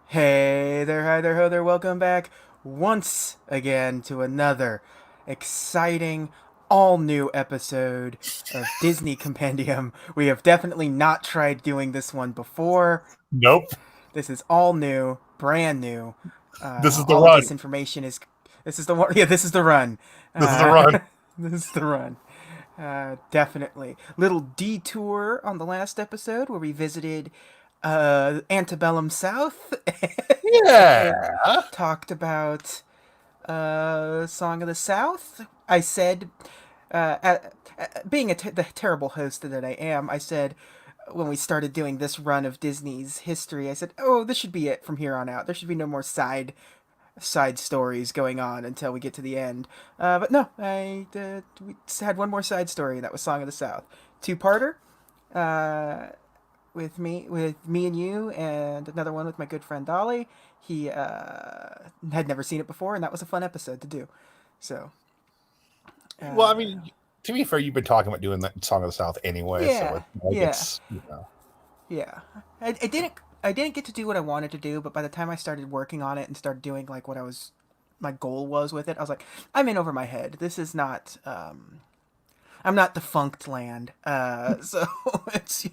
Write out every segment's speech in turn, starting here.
Hey there, hi there, ho there, welcome back once again to another exciting, all new episode of Disney Compendium. We have definitely not tried doing this one before. Nope. This is all new, brand new. This is the All of run. this information is. This is the one. Yeah, this is the run. This is the Uh, run. this is the run. Definitely. Little detour on the last episode where we visited Antebellum South and Yeah. talked about Song of the South. I said, being the terrible host that I am, I said when we started doing this run of Disney's history, I said, "Oh, this should be it from here on out. There should be no more side stories going on until we get to the end." But no, we had one more side story, and that was Song of the South, two-parter. Uh, with me and you, and another one with my good friend Dolly. He had never seen it before, and that was a fun episode to do. So, Well, I uh, mean, to be fair, you've been talking about doing that Song of the South anyway, so yeah, it's like yeah, it's. yeah. I didn't get to do what I wanted to do, but by the time I started working on it and started doing like what I was my goal was with it, I was like, I'm in over my head. This is not I'm not defunct land. So it's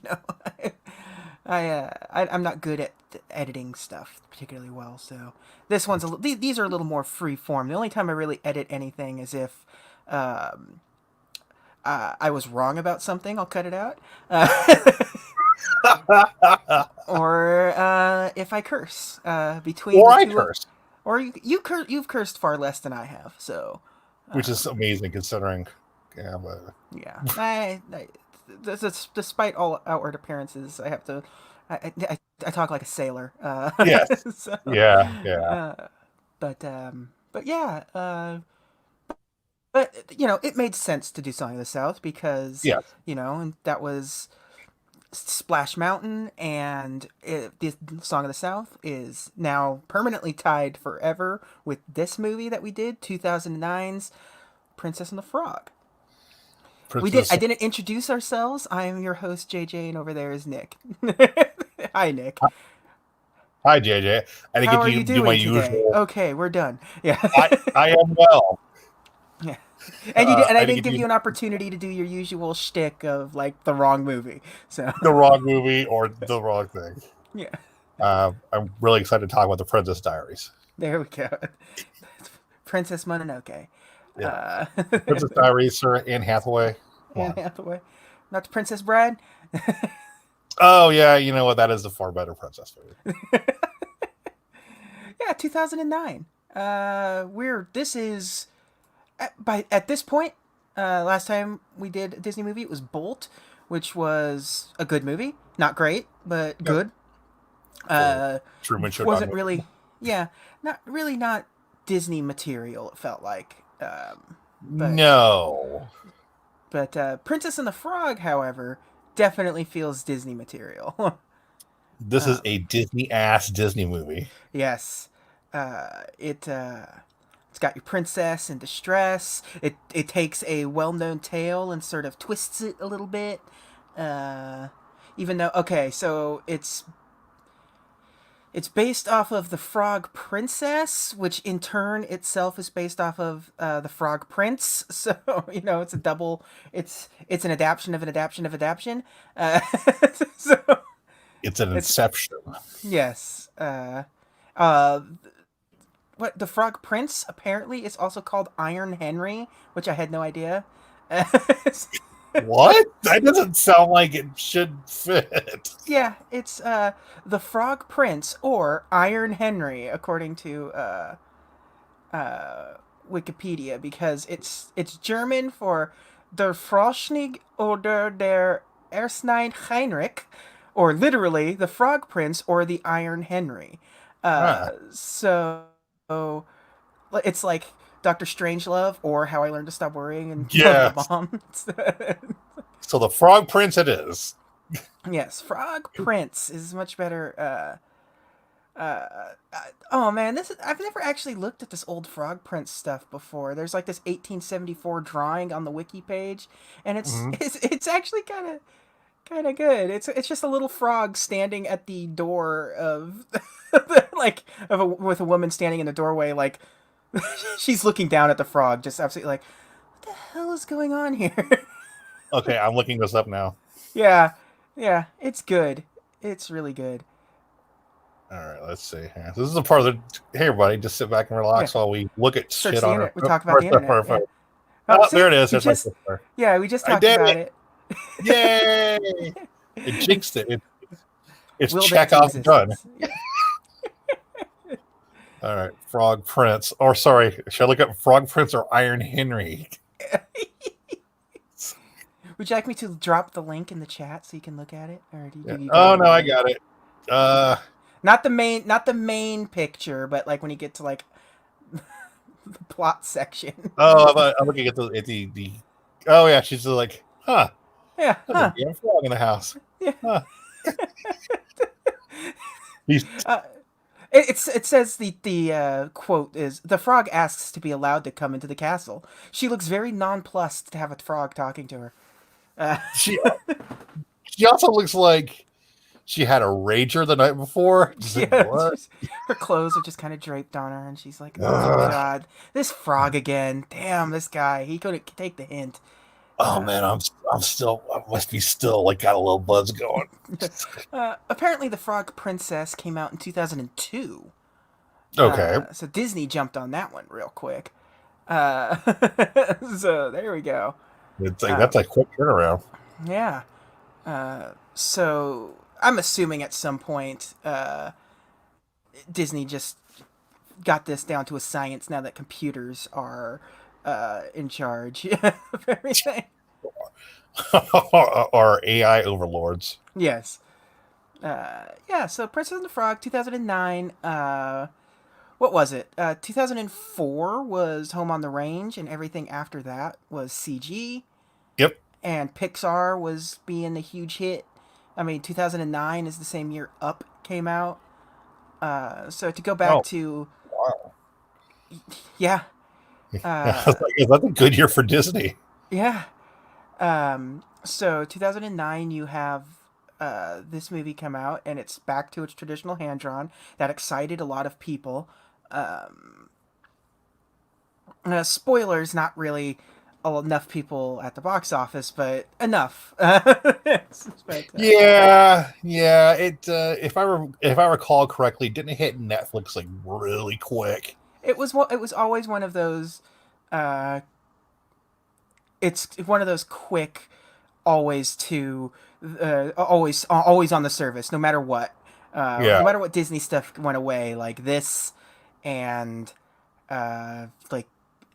I'm not good at editing stuff particularly well. So this one's these are a little more free form. The only time I really edit anything is if um, I was wrong about something. I'll cut it out. Or if I curse between Or the I two of, curse, or you've cursed far less than I have. So which is um, amazing considering. Yeah, but yeah, despite all outward appearances, I have to. I talk like a sailor. yes, So, yeah, yeah, uh, but yeah, but it made sense to do Song of the South because yes. and that was Splash Mountain, and the Song of the South is now permanently tied forever with this movie that we did, 2009's Princess and the Frog. We did. I Princess. didn't introduce ourselves. I am your host JJ, and over there is Nick. Hi, Nick. Hi, JJ. I didn't How get are you to do my doing today? usual. Okay, we're done. Yeah, I am well. yeah. And you did, and I I didn't didn't get to give you do an opportunity to do your usual shtick of like the wrong movie. So the wrong movie or the wrong thing. yeah, I'm really excited to talk about the Princess Diaries. there we go. Princess Mononoke. Yeah, Uh, Princess Diaries, Sir Anne Hathaway. Come Anne on. Hathaway, not the Princess Bride. Oh yeah, you know what? That is a far better princess movie. Yeah, 2009. We're this is at this point. Last time we did a Disney movie, it was Bolt, which was a good movie. Not great, but Yep. good. For Uh, Truman Show wasn't documentary. really, yeah, not Disney material. It felt like, but No, Princess and the Frog, however, definitely feels Disney material. this is um, a Disney ass Disney movie. yes, it's got your princess in distress. It takes a well known tale and sort of twists it a little bit. Uh, Even though okay, so it's based off of the Frog Princess, which in turn itself is based off of the Frog Prince. So it's a double. It's an adaptation of an adaptation of adaptation. So It's an it's inception. yes. Uh, what the Frog Prince apparently is also called Iron Henry, which I had no idea. What? That doesn't sound like it should fit. Yeah, it's the Frog Prince or Iron Henry, according to uh, Wikipedia, because it's German for der Froschnig oder der Erstnein Heinrich, or literally the Frog Prince or the Iron Henry. Huh. So it's like Doctor Strangelove or How I Learned to Stop Worrying and Love the Yes. Bomb. So the Frog Prince it is. Yes, Frog Prince is much better. Oh man, I've never actually looked at this old Frog Prince stuff before. There's like this 1874 drawing on the wiki page, and it's Mhm. it's it's actually kind of good. It's just a little frog standing at the door of like with a woman standing in the doorway, like she's looking down at the frog, just absolutely like, what the hell is going on here? Okay, I'm looking this up now. Yeah, yeah, it's good. It's really good. All right, let's see here. This is the part of the. Hey, everybody, just sit back and Yeah, relax while we look at search shit the on our internet. We talk about the internet. Yeah. Oh, Oh, there see, it is. we There's my just sister. yeah, we just I talked did about it! it. Yay! It jinxed it. It's Willed it into Chekhov done. existence. Yeah. All right, Frog Prince. Or sorry, should I look up Frog Prince or Iron Henry? Would you like me to drop the link in the chat so you can look at it, or do you Oh got it no, I already? got it. Not the main picture, but like when you get to like the plot section. I'm looking at the. Oh yeah, she's like, huh? Yeah, There's huh? a damn frog in the house. Yeah. Huh. He's It says the quote is the frog asks to be allowed to come into the castle. She looks very nonplussed to have a frog talking to her. she. She also looks like she had a rager the night before. Just like, Yeah, what? her clothes are just kind of draped on her, and she's like, "Oh Ugh. God, this frog again! Damn, this guy. He couldn't take the hint." Oh man, I'm still. I must be still like got a little buzz going. Apparently, the Frog Princess came out in 2002. Okay, So Disney jumped on that one real quick. Uh, so there we go. it's like that's a quick turnaround. Yeah. So I'm assuming at some point Disney just got this down to a science now that computers are in charge of everything. Or AI overlords. Yes. Yeah, so Princess and the Frog, 2009. What was it? 2004 was Home on the Range, and everything after that was CG. Yep. And Pixar was being a huge hit. I mean, 2009 is the same year Up came out. So to go back to Wow. yeah, Is that a good year for Disney? yeah. So 2009, you have this movie come out, and it's back to its traditional hand drawn. That excited a lot of people. Spoilers, not really enough people at the box office, but enough. Yeah. It if I recall correctly, didn't it hit Netflix like really quick? It was always one of those. It's one of those quick, always to, always on the service, no matter what. Yeah. No matter what Disney stuff went away, like this, and like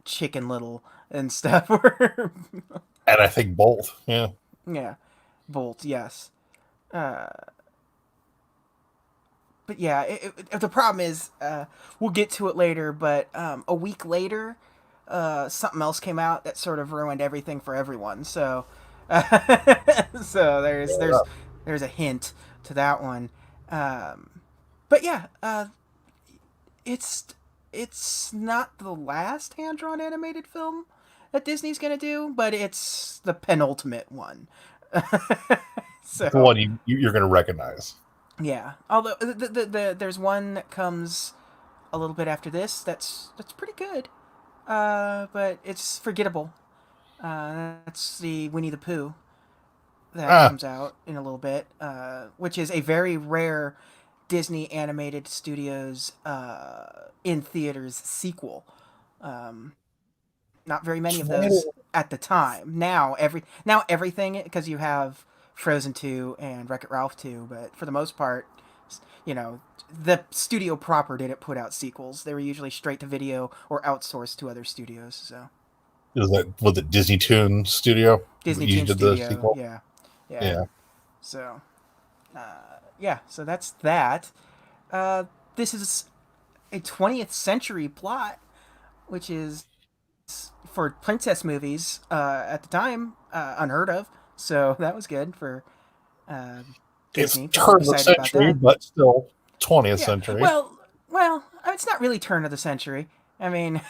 Chicken Little and stuff. And I think both. Yeah. Yeah, Bolt. Yes. But yeah, the problem is, we'll get to it later. But a week later, something else came out that sort of ruined everything for everyone. So, so there's a hint to that one. But yeah, it's not the last hand drawn animated film that Disney's gonna do, but it's the penultimate one. So The one you're going to recognize. yeah, although there's one that comes a little bit after this that's pretty good, but it's forgettable. That's the Winnie the Pooh that comes out in a little bit, which is a very rare Disney Animated Studios in theaters sequel. Not very many of those at the time. Now everything, because you have Frozen 2 and Wreck-It Ralph 2, but for the most part, the studio proper didn't put out sequels. They were usually straight to video or outsourced to other studios. So Was it Disney Toon Studio? Disney You Toon did the Studio, sequel? yeah. So, yeah. So that's that. This is a 20th century plot, which is for princess movies at the time unheard of. So that was good for Disney. It's turn of the century, but still 20th century. Well, it's not really turn of the century. I mean,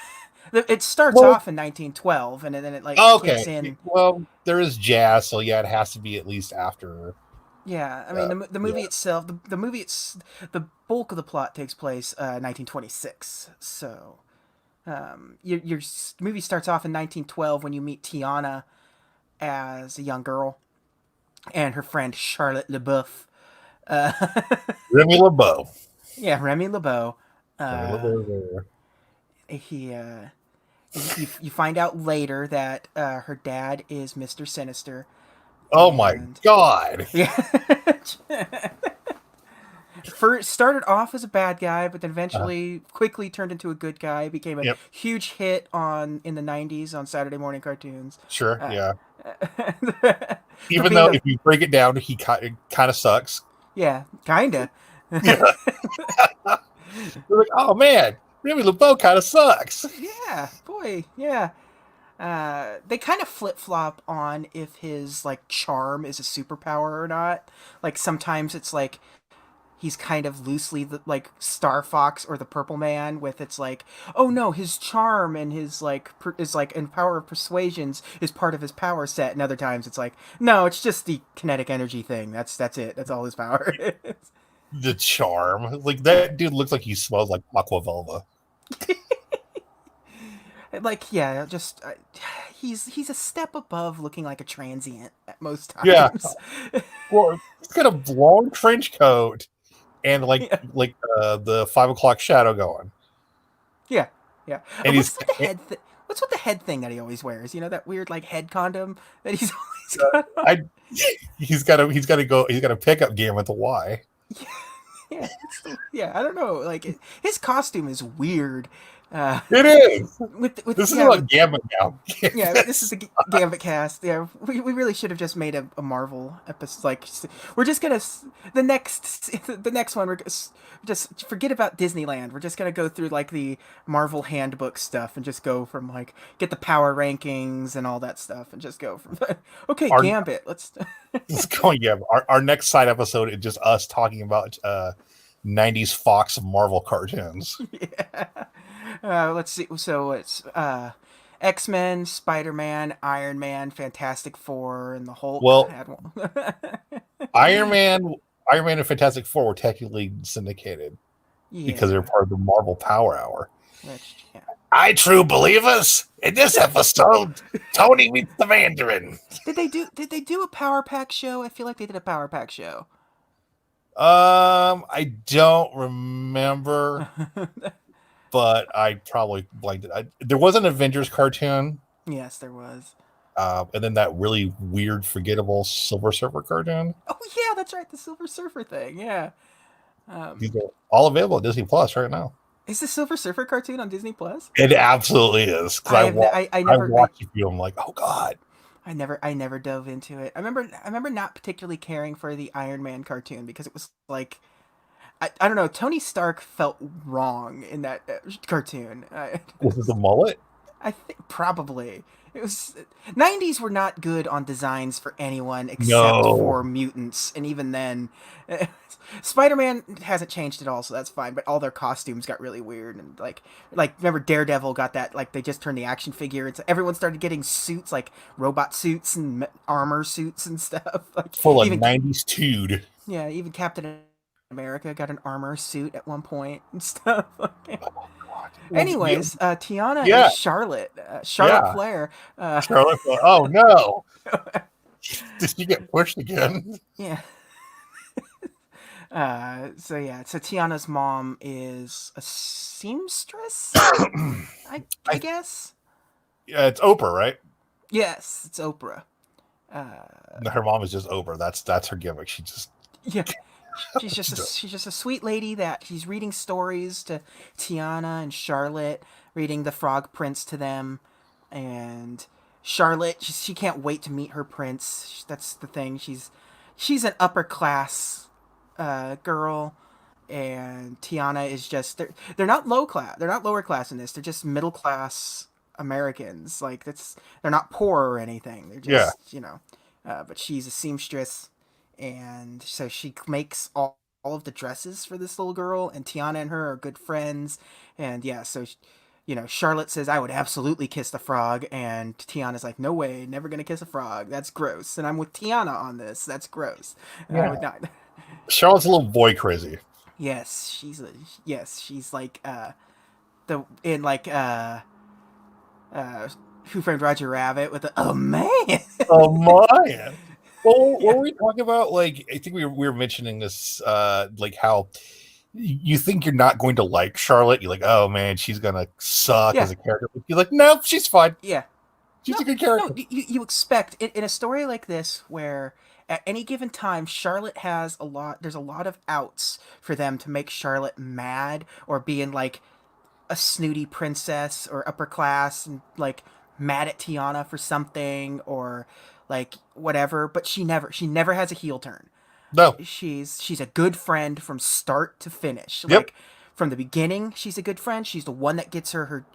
it starts off in 1912, and then it like kicks in. Well, there is jazz, so yeah, it has to be at least after. Yeah, I mean Uh, the yeah. movie itself, the movie it's the bulk of the plot takes place 1926. So movie starts off in 1912 when you meet Tiana as a young girl and her friend Charlotte LeBeouf. Uh, Remy LeBeau. yeah, Remy LeBeau. Remy Uh, LeBeau. he you find out later that her dad is Mr. Sinister, Oh my and God. yeah, first started off as a bad guy, but then Uh, eventually quickly turned into a good guy. Became a yep. huge hit on in the '90s on Saturday morning cartoons. Sure. Uh, Yeah. for Even being though a if you break it down, kind of sucks. yeah, kinda. Yeah. You're like, oh man, Remy LeBeau kind of sucks. Yeah, boy, yeah. They kind of flip flop on if his like charm is a superpower or not. Like sometimes it's like he's kind of loosely like Star Fox or the Purple Man, with it's like, oh no, his charm and his like is like and power of persuasions is part of his power set. And other times it's like, no, it's just the kinetic energy thing. That's it. That's all his power is. The charm, like that dude looks like he smells like aqua velva. Like yeah, just he's a step above looking like a transient at most Yeah. times. Well, he's got a long trench coat and Yeah. the 5 o'clock shadow going, Yeah, yeah. and he's What's with the head thing that he always wears? You know that weird like head condom that he's always got on. I he's got a pickup game with the Y. Yeah, yeah. I don't know. Like his costume is weird. It is. With This is yeah with about Gambit now. yeah, this is the Gambit cast. Yeah, we really should have just made a Marvel episode. Like, we're just gonna the next one. Just forget about Disneyland. We're just gonna go through like the Marvel handbook stuff and just go from like get the power rankings and all that stuff and just go from okay our Gambit. Let's It's going, yeah. Our next side episode is just us talking about 90s Fox Marvel cartoons. yeah. Let's see. So it's X-Men, Spider-Man, Iron Man, Fantastic Four, and the Hulk Well, had one. Iron Man, Iron Man and Fantastic Four were technically syndicated because they're Yeah. part of the Marvel Power Hour. Which, yeah. I true believers. In this episode, Tony meets the Mandarin. Did they do a Power Pack show? I feel like they did a Power Pack show. I don't remember, but I probably blanked it. There was an Avengers cartoon, Yes, there was. and then that really weird, forgettable Silver Surfer cartoon. Oh yeah, that's right, the Silver Surfer thing. Yeah. Um, These are all available at Disney Plus right now. is the Silver Surfer cartoon on Disney Plus? It absolutely is. Because I have I watched a few. I'm like, oh god. I never dove into it. I remember not particularly caring for the Iron Man cartoon because it was like I don't know. Tony Stark felt wrong in that cartoon. Was it the mullet? I think probably it was. '90s were not good on designs for anyone except No. for mutants, and even then, Spider-Man hasn't changed at all, so that's fine. But all their costumes got really weird, and like remember Daredevil got that like they just turned the action figure, and so everyone started getting suits like robot suits and armor suits and stuff. Like Full of even 90s dude. yeah, even Captain America got an armor suit at one point and stuff. Anyways, Tiana Yeah, is Charlotte yeah. Flair. Charlotte. Oh no. Did you get pushed again? Yeah. So Tiana's mom is a seamstress. I I, guess. yeah, it's Oprah, right? Yes, it's Oprah. Her mom is just Oprah. That's her gimmick. She just Yeah, she's just a sweet lady that she's reading stories to Tiana and Charlotte, reading the Frog Prince to them, and Charlotte she can't wait to meet her prince. That's the thing. She's an upper class girl, and Tiana is just they're not low class. They're not lower class in this. They're just middle class Americans. Like that's they're not poor or anything. They're yeah. just but she's a seamstress, and so she makes all of the dresses for this little girl. And Tiana and her are good friends, and yeah, so Charlotte says, I would absolutely kiss the frog, and Tiana's like, no way, never gonna kiss a frog. That's gross. And I'm with Tiana on this. That's gross. I Yeah. would not. Charlotte's a little boy crazy. Yes, she's like the in like Who Framed Roger Rabbit with the oh man. Oh my. Well, Yeah, what were we talking about? Like, I think we were mentioning this, like how you think you're not going to like Charlotte. You're like, oh man, she's gonna suck yeah, as a character. You're like, no, she's fine. yeah. She's No, a good no. character. You expect in a story like this where at any given time Charlotte has a lot. There's a lot of outs for them to make Charlotte mad or being like a snooty princess or upper class and like mad at Tiana for something or like whatever. But she never has a heel turn. No. She's a good friend from start to finish. Yep. Like from the beginning, she's a good friend. She's the one that gets her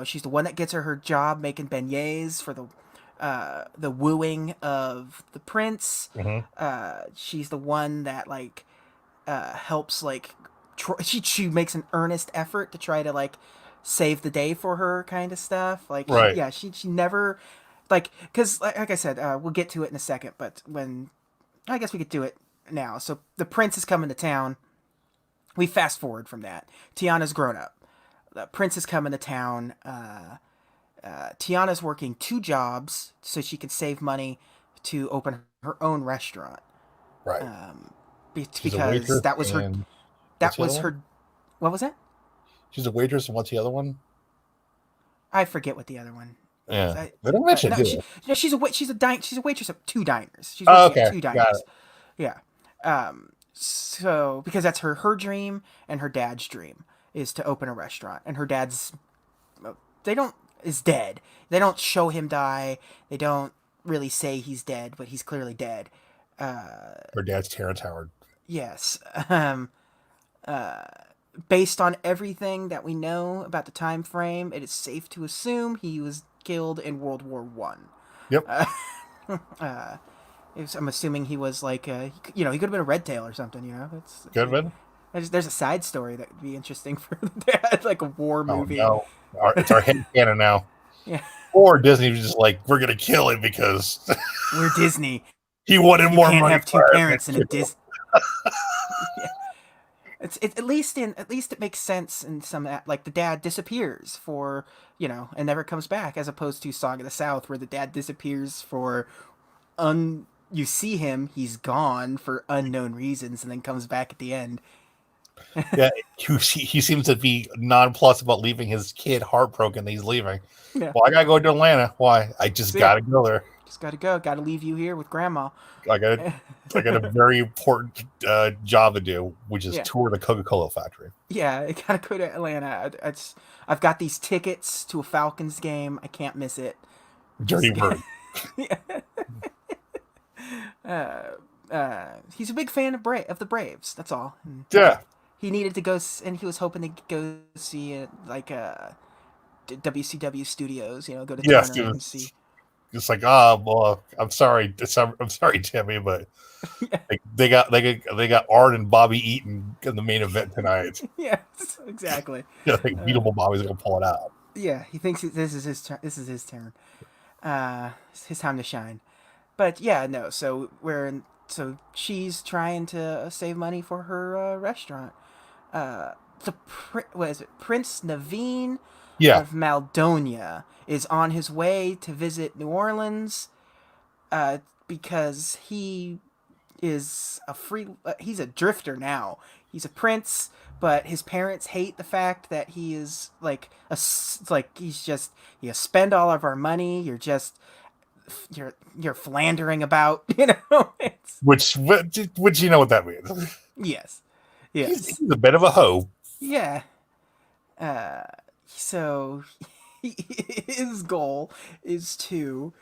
she's the one that gets her job making beignets for the wooing of the prince. Mhm. She's the one that like helps like she makes an earnest effort to try to like save the day for her kind of stuff. Like Right. she never like because like I said we'll get to it in a second, but when I guess we could do it now. So the prince is coming to town. We fast forward from that. Tiana's grown up. The prince is coming to town. Tiana's working two jobs so she can save money to open her own restaurant. Right. She's a Because waitress. that was her. And what's That the other was one? her. What was that? She's a waitress, and what's the other one? I forget what the other one is. Yeah. They don't mention No, it, do they? she's a waitress at two diners. She's Oh, working at okay. two Got diners. Yeah. So because that's her dream and her dad's dream is to open a restaurant, and her dad's they don't is dead. They don't show him die. They don't really say he's dead, but he's clearly dead. Her dad's Terrence Howard. Yes. Um, Based on everything that we know about the time frame, it is safe to assume he was killed in World War One. Yep. I'm assuming he was like, he could have been a red tail or something. It's Good man. there's a side story that would be interesting for the dad, like a war Oh movie. no. It's our head canon now. Yeah, Or Disney was just like, we're gonna kill him because we're Disney. he wanted You more can't money. have two for it. parents in a Disney. Yeah. At least it makes sense in some like the dad disappears for and never comes back as opposed to Song of the South where the dad disappears for you see him, he's gone for unknown reasons and then comes back at the end. Yeah, he seems to be nonplussed about leaving his kid heartbroken that he's leaving. Yeah. Well, I gotta go to Atlanta. Why? I just See gotta go there. Just gotta leave you here with grandma. I got a very important job to do, which is Yeah. tour the Coca-Cola factory. Yeah, I gotta go to Atlanta. I've got these tickets to a Falcons game. I can't miss it. Dirty bird. He's a big fan of the Braves. That's all. And Yeah. he needed to go, and he was hoping to go see it like WCW Studios. Go to Yes, Turner it and was see. just like, well, I'm sorry. I'm sorry, Timmy, but they got Art and Bobby Eaton in the main event tonight. Yes, exactly. I think Beautiful Bobby's gonna pull it out. Yeah, he thinks this is his turn. This is his turn. It's his time to shine. But yeah, no. So she's trying to save money for her restaurant. What is it? Prince Naveen Yeah, of Maldonia is on his way to visit New Orleans, because he is he's a drifter now. He's a prince, but his parents hate the fact that he is like you spend all of our money. You're philandering about. It's which you know what that means. yes, He's a bit of a hoe. yeah. So his goal is to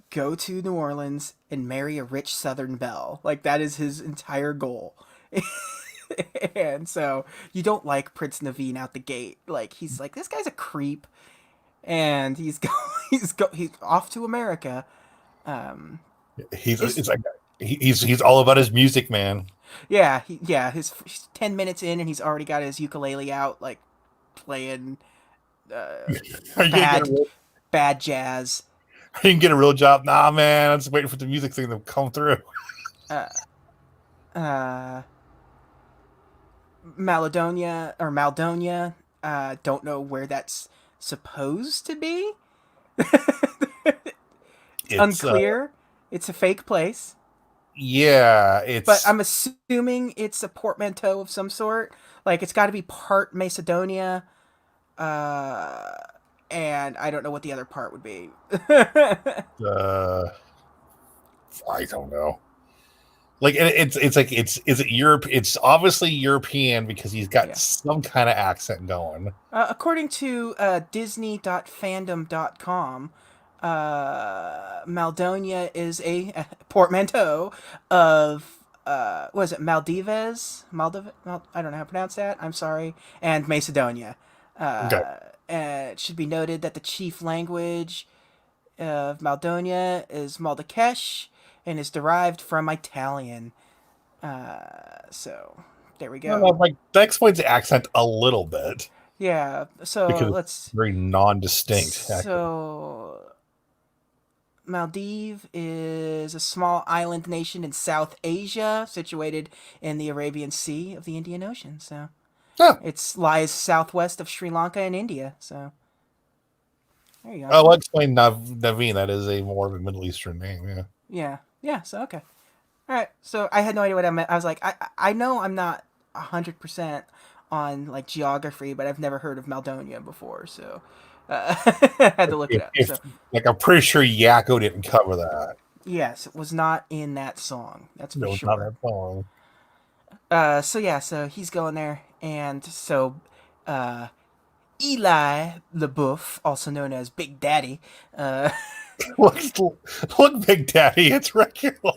go to New Orleans and marry a rich Southern belle. Like that is his entire goal. And so you don't like Prince Naveen out the gate. Like he's like this guy's a creep, and he's off to America. It's like he's all about his music, man. Yeah, he's 10 minutes in and he's already got his ukulele out, like playing Are you gonna get a bad real, bad jazz. are you gonna get a real job? Nah, man. I'm just waiting for the music thing to come through. Uh, uh, Maladonia or Maldonia. Don't know where that's supposed to be. It's It's unclear. It's a fake place, yeah, but it's I'm assuming it's a portmanteau of some sort. Like it's got to be part Macedonia, uh, and I don't know what the other part would be. uh I don't know. Like it's like it's is it Europe? It's obviously European because he's got Yeah. some kind of accent going. According to Disney.fandom.com, Maldonia is a portmanteau of what is it, I don't know how to pronounce that. I'm sorry. And Macedonia. Okay. And it should be noted that the chief language of Maldonia is Maldakesh and is derived from Italian. So there we Well, go. like that explains the accent a little bit Yeah. So because it's let's. very non-distinct. Actually. So Maldives is a small island nation in South Asia, situated in the Arabian Sea of the Indian Ocean. So Yeah. it lies southwest of Sri Lanka and India. So there you go. I'll explain Naveen. That is a more of a Middle Eastern name. Yeah. Yeah, yeah. So okay, all right. So I had no idea what I meant. I was like, I know I'm not 100% on like geography, but I've never heard of Maldonia before, so I had to look it up. If So like I'm pretty sure Yakko didn't cover that. yes, it was not in that song. That's for No, not sure. that song. So yeah, so he's going there, and so uh, Eli LaBeouf, also known as Big Daddy, uh, look, look, Big Daddy, it's regular.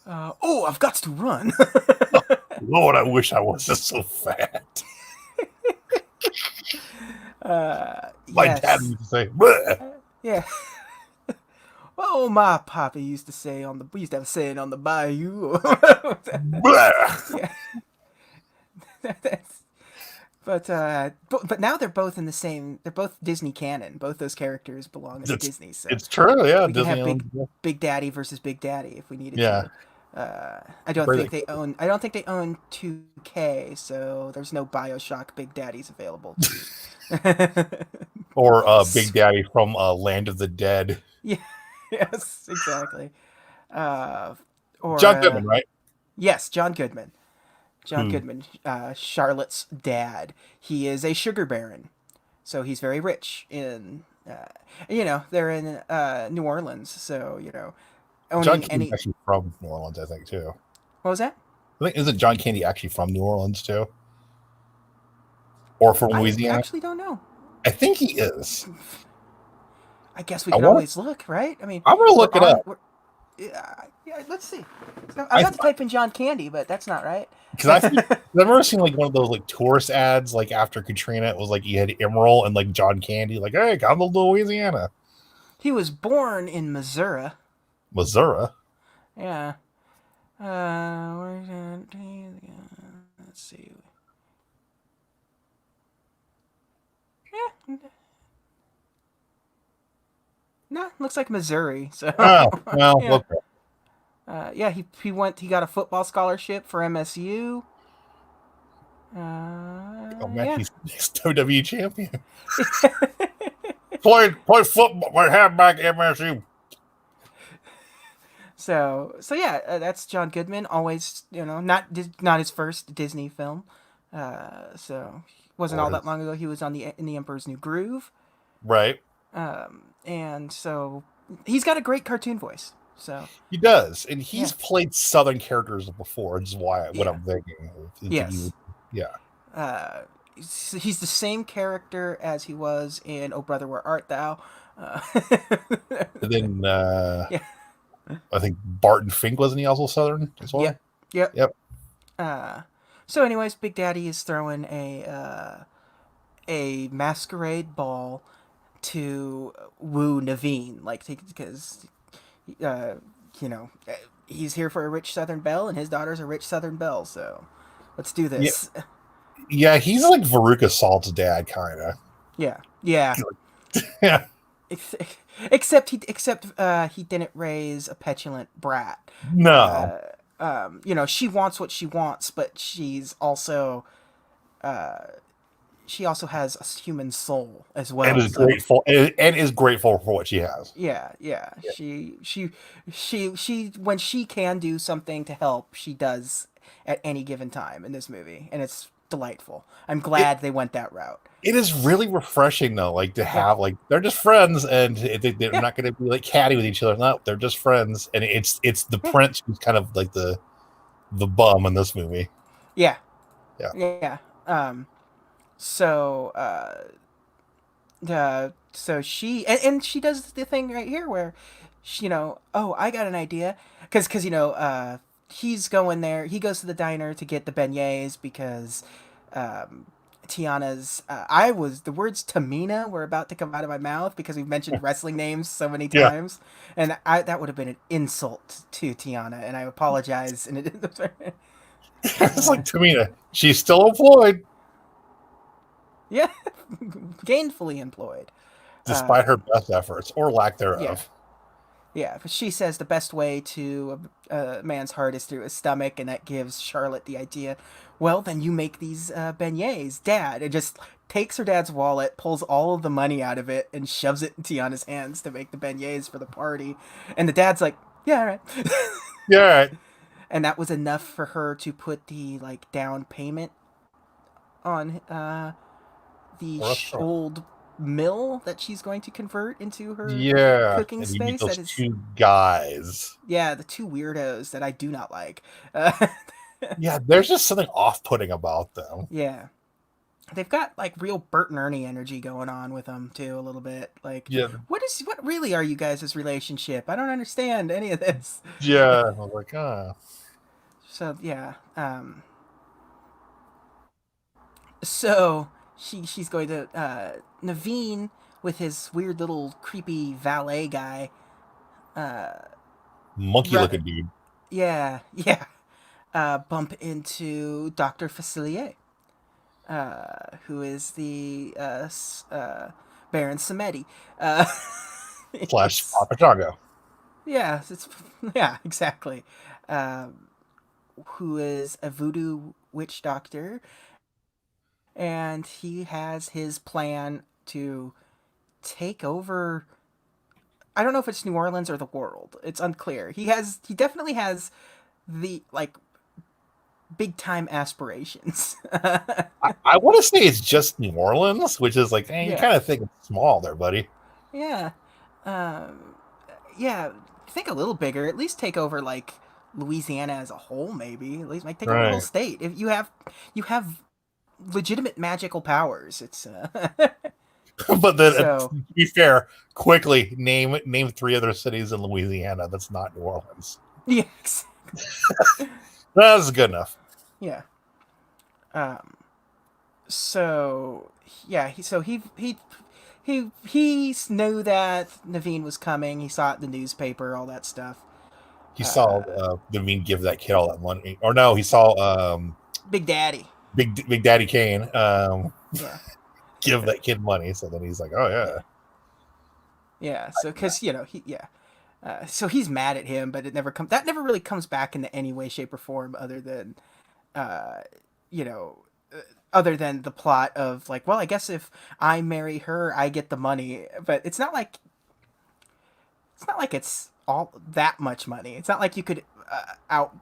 oh, I've got to run. Lord, I wish I wasn't so fat. My dad Yes, used to say, "Bleh." yeah. Oh, my poppy used to say we used to have a saying on the bayou. Bleh. Yeah, that's, but now they're both in the same. They're both Disney canon. Both those characters belong in It's Disney, so it's true, yeah. we can have Disney owns, Big Daddy versus Big Daddy if we needed yeah. to. I don't Pretty think they own. I don't think they own 2K, so there's no Bioshock Big Daddies available to. Or Big Daddy from Land of the Dead. Yeah. Yes. Exactly. Uh, or John Goodman, right? yes, John Goodman. John Who Goodman, Charlotte's dad. He is a sugar baron, so he's very rich in. They're in New Orleans, so John owning Candy's any. actually from New Orleans, I think, too. What was that? I think isn't John Candy actually from New Orleans too? Or from I Louisiana? actually don't know. I think he is. I guess we I can want always look, right? I mean, I'm gonna look it up. Yeah, let's see. So I I got to type in John Candy, but that's not right. because I've never seen like one of those like tourist ads like after Katrina. It was like you had Emerald and like John Candy, like, hey, come to Louisiana. He was born in Missouri. Missouri. Yeah. Where's that? Let's see. Yeah. No, looks like Missouri. So. Oh, well, Yeah. look. Yeah. He went. He got a football scholarship for MSU. Oh man, Yeah. he's WWE champion. play football, play halfback MSU. So yeah, that's John Goodman. Always, not his first Disney film. So wasn't all Or that long ago. He was on the in the Emperor's New Groove. right. And so he's got a great cartoon voice. So He does, and he's yeah, played Southern characters before, which is why what yeah, I'm thinking. yes. Yeah. Uh, he's the same character as he was in Oh Brother Where Art Thou. Uh, And then yeah. I think Barton Fink wasn't he also Southern as well? Yep. Yep. Yep. So, anyways, Big Daddy is throwing a masquerade ball to woo Naveen, like because uh, you know he's here for a rich Southern belle, and his daughter's a rich Southern belle. So let's do Yeah. this. Yeah, he's like Veruca Salt's dad, kind of. Yeah, yeah. Yeah. Ex- except he didn't raise a petulant brat. No. You know, she wants what she wants, but she also has a human soul as And well. is So grateful and is grateful for what she has. yeah, yeah. Yeah. She when she can do something to help, she does at any given time in this movie, and it's delightful. I'm It glad they went that route. it is really refreshing though, like to Yeah, have like they're just friends and they're yeah, not going to be like catty with each other. No, they're just friends, and it's the yeah, prince who's kind of like the bum in this movie. yeah, Yeah. yeah. So so she and she does the thing right here where she, you know, oh, I got an idea, because you know, he's going there, he goes to the diner to get the beignets because um Tiana's I was the words Tamina were about to come out of my mouth because we've mentioned wrestling names so many Yeah. times, and I that would have been an insult to Tiana, and I apologize, and it It's like Tamina, she's still employed yeah, gainfully employed. despite her best efforts or lack Yeah. thereof. Yeah, but she says the best way to a man's heart is through his stomach, and that gives Charlotte the idea. Well, then you make these beignets, Dad. It just takes her dad's wallet, pulls all of the money out of it, and shoves it in Tiana's hands to make the beignets for the party. And the dad's like, "Yeah, all right." Yeah, all right. And that was enough for her to put the like down payment on the Restaurant. old mill that she's going to convert into her Yeah, cooking and you meet space. those That is, two guys. yeah, the two weirdos that I do not like. Uh, Yeah, there's just something off-putting about them. yeah, they've got like real Bert and Ernie energy going on with them too, a little bit. Like, Yeah, what really are you guys' relationship? I don't understand any of this. yeah. I was like, ah, So yeah, so she's going to Naveen with his weird little creepy valet guy. Re- monkey-looking dude. yeah, yeah. Bump into Dr. Facilier, who is the Baron Samedi. Uh, Slash it's Papa Chago. yeah, it's yeah, exactly. Who is a voodoo witch doctor, and he has his plan to take over. I don't know if it's New Orleans or the world. It's unclear. He definitely has the like big time aspirations. I want to say it's just New Orleans, which is like, you Yeah, kind of think it's small there, buddy. yeah, um, yeah. Think a little bigger. At least take over like Louisiana as a whole. Maybe at least like take over the whole Right. state. If you have legitimate magical powers, it's But then, so to be fair, quickly name three other cities in Louisiana that's not New Orleans. yeah, That's good enough. yeah. Um, so yeah, he knew that Naveen was coming. He saw it in the newspaper, all that stuff. He saw Uh, Naveen give that kid all that money, or no, he saw Big Daddy. Big Daddy Kane Yeah, give that kid money. So then he's like, oh yeah, yeah, yeah. So because you know yeah. So he's mad at him, but that never really comes back into any way, shape, or form other than uh, you know, other than the plot of like, well, I guess if I marry her, I get the money. But it's not like it's all that much money. It's not like you could out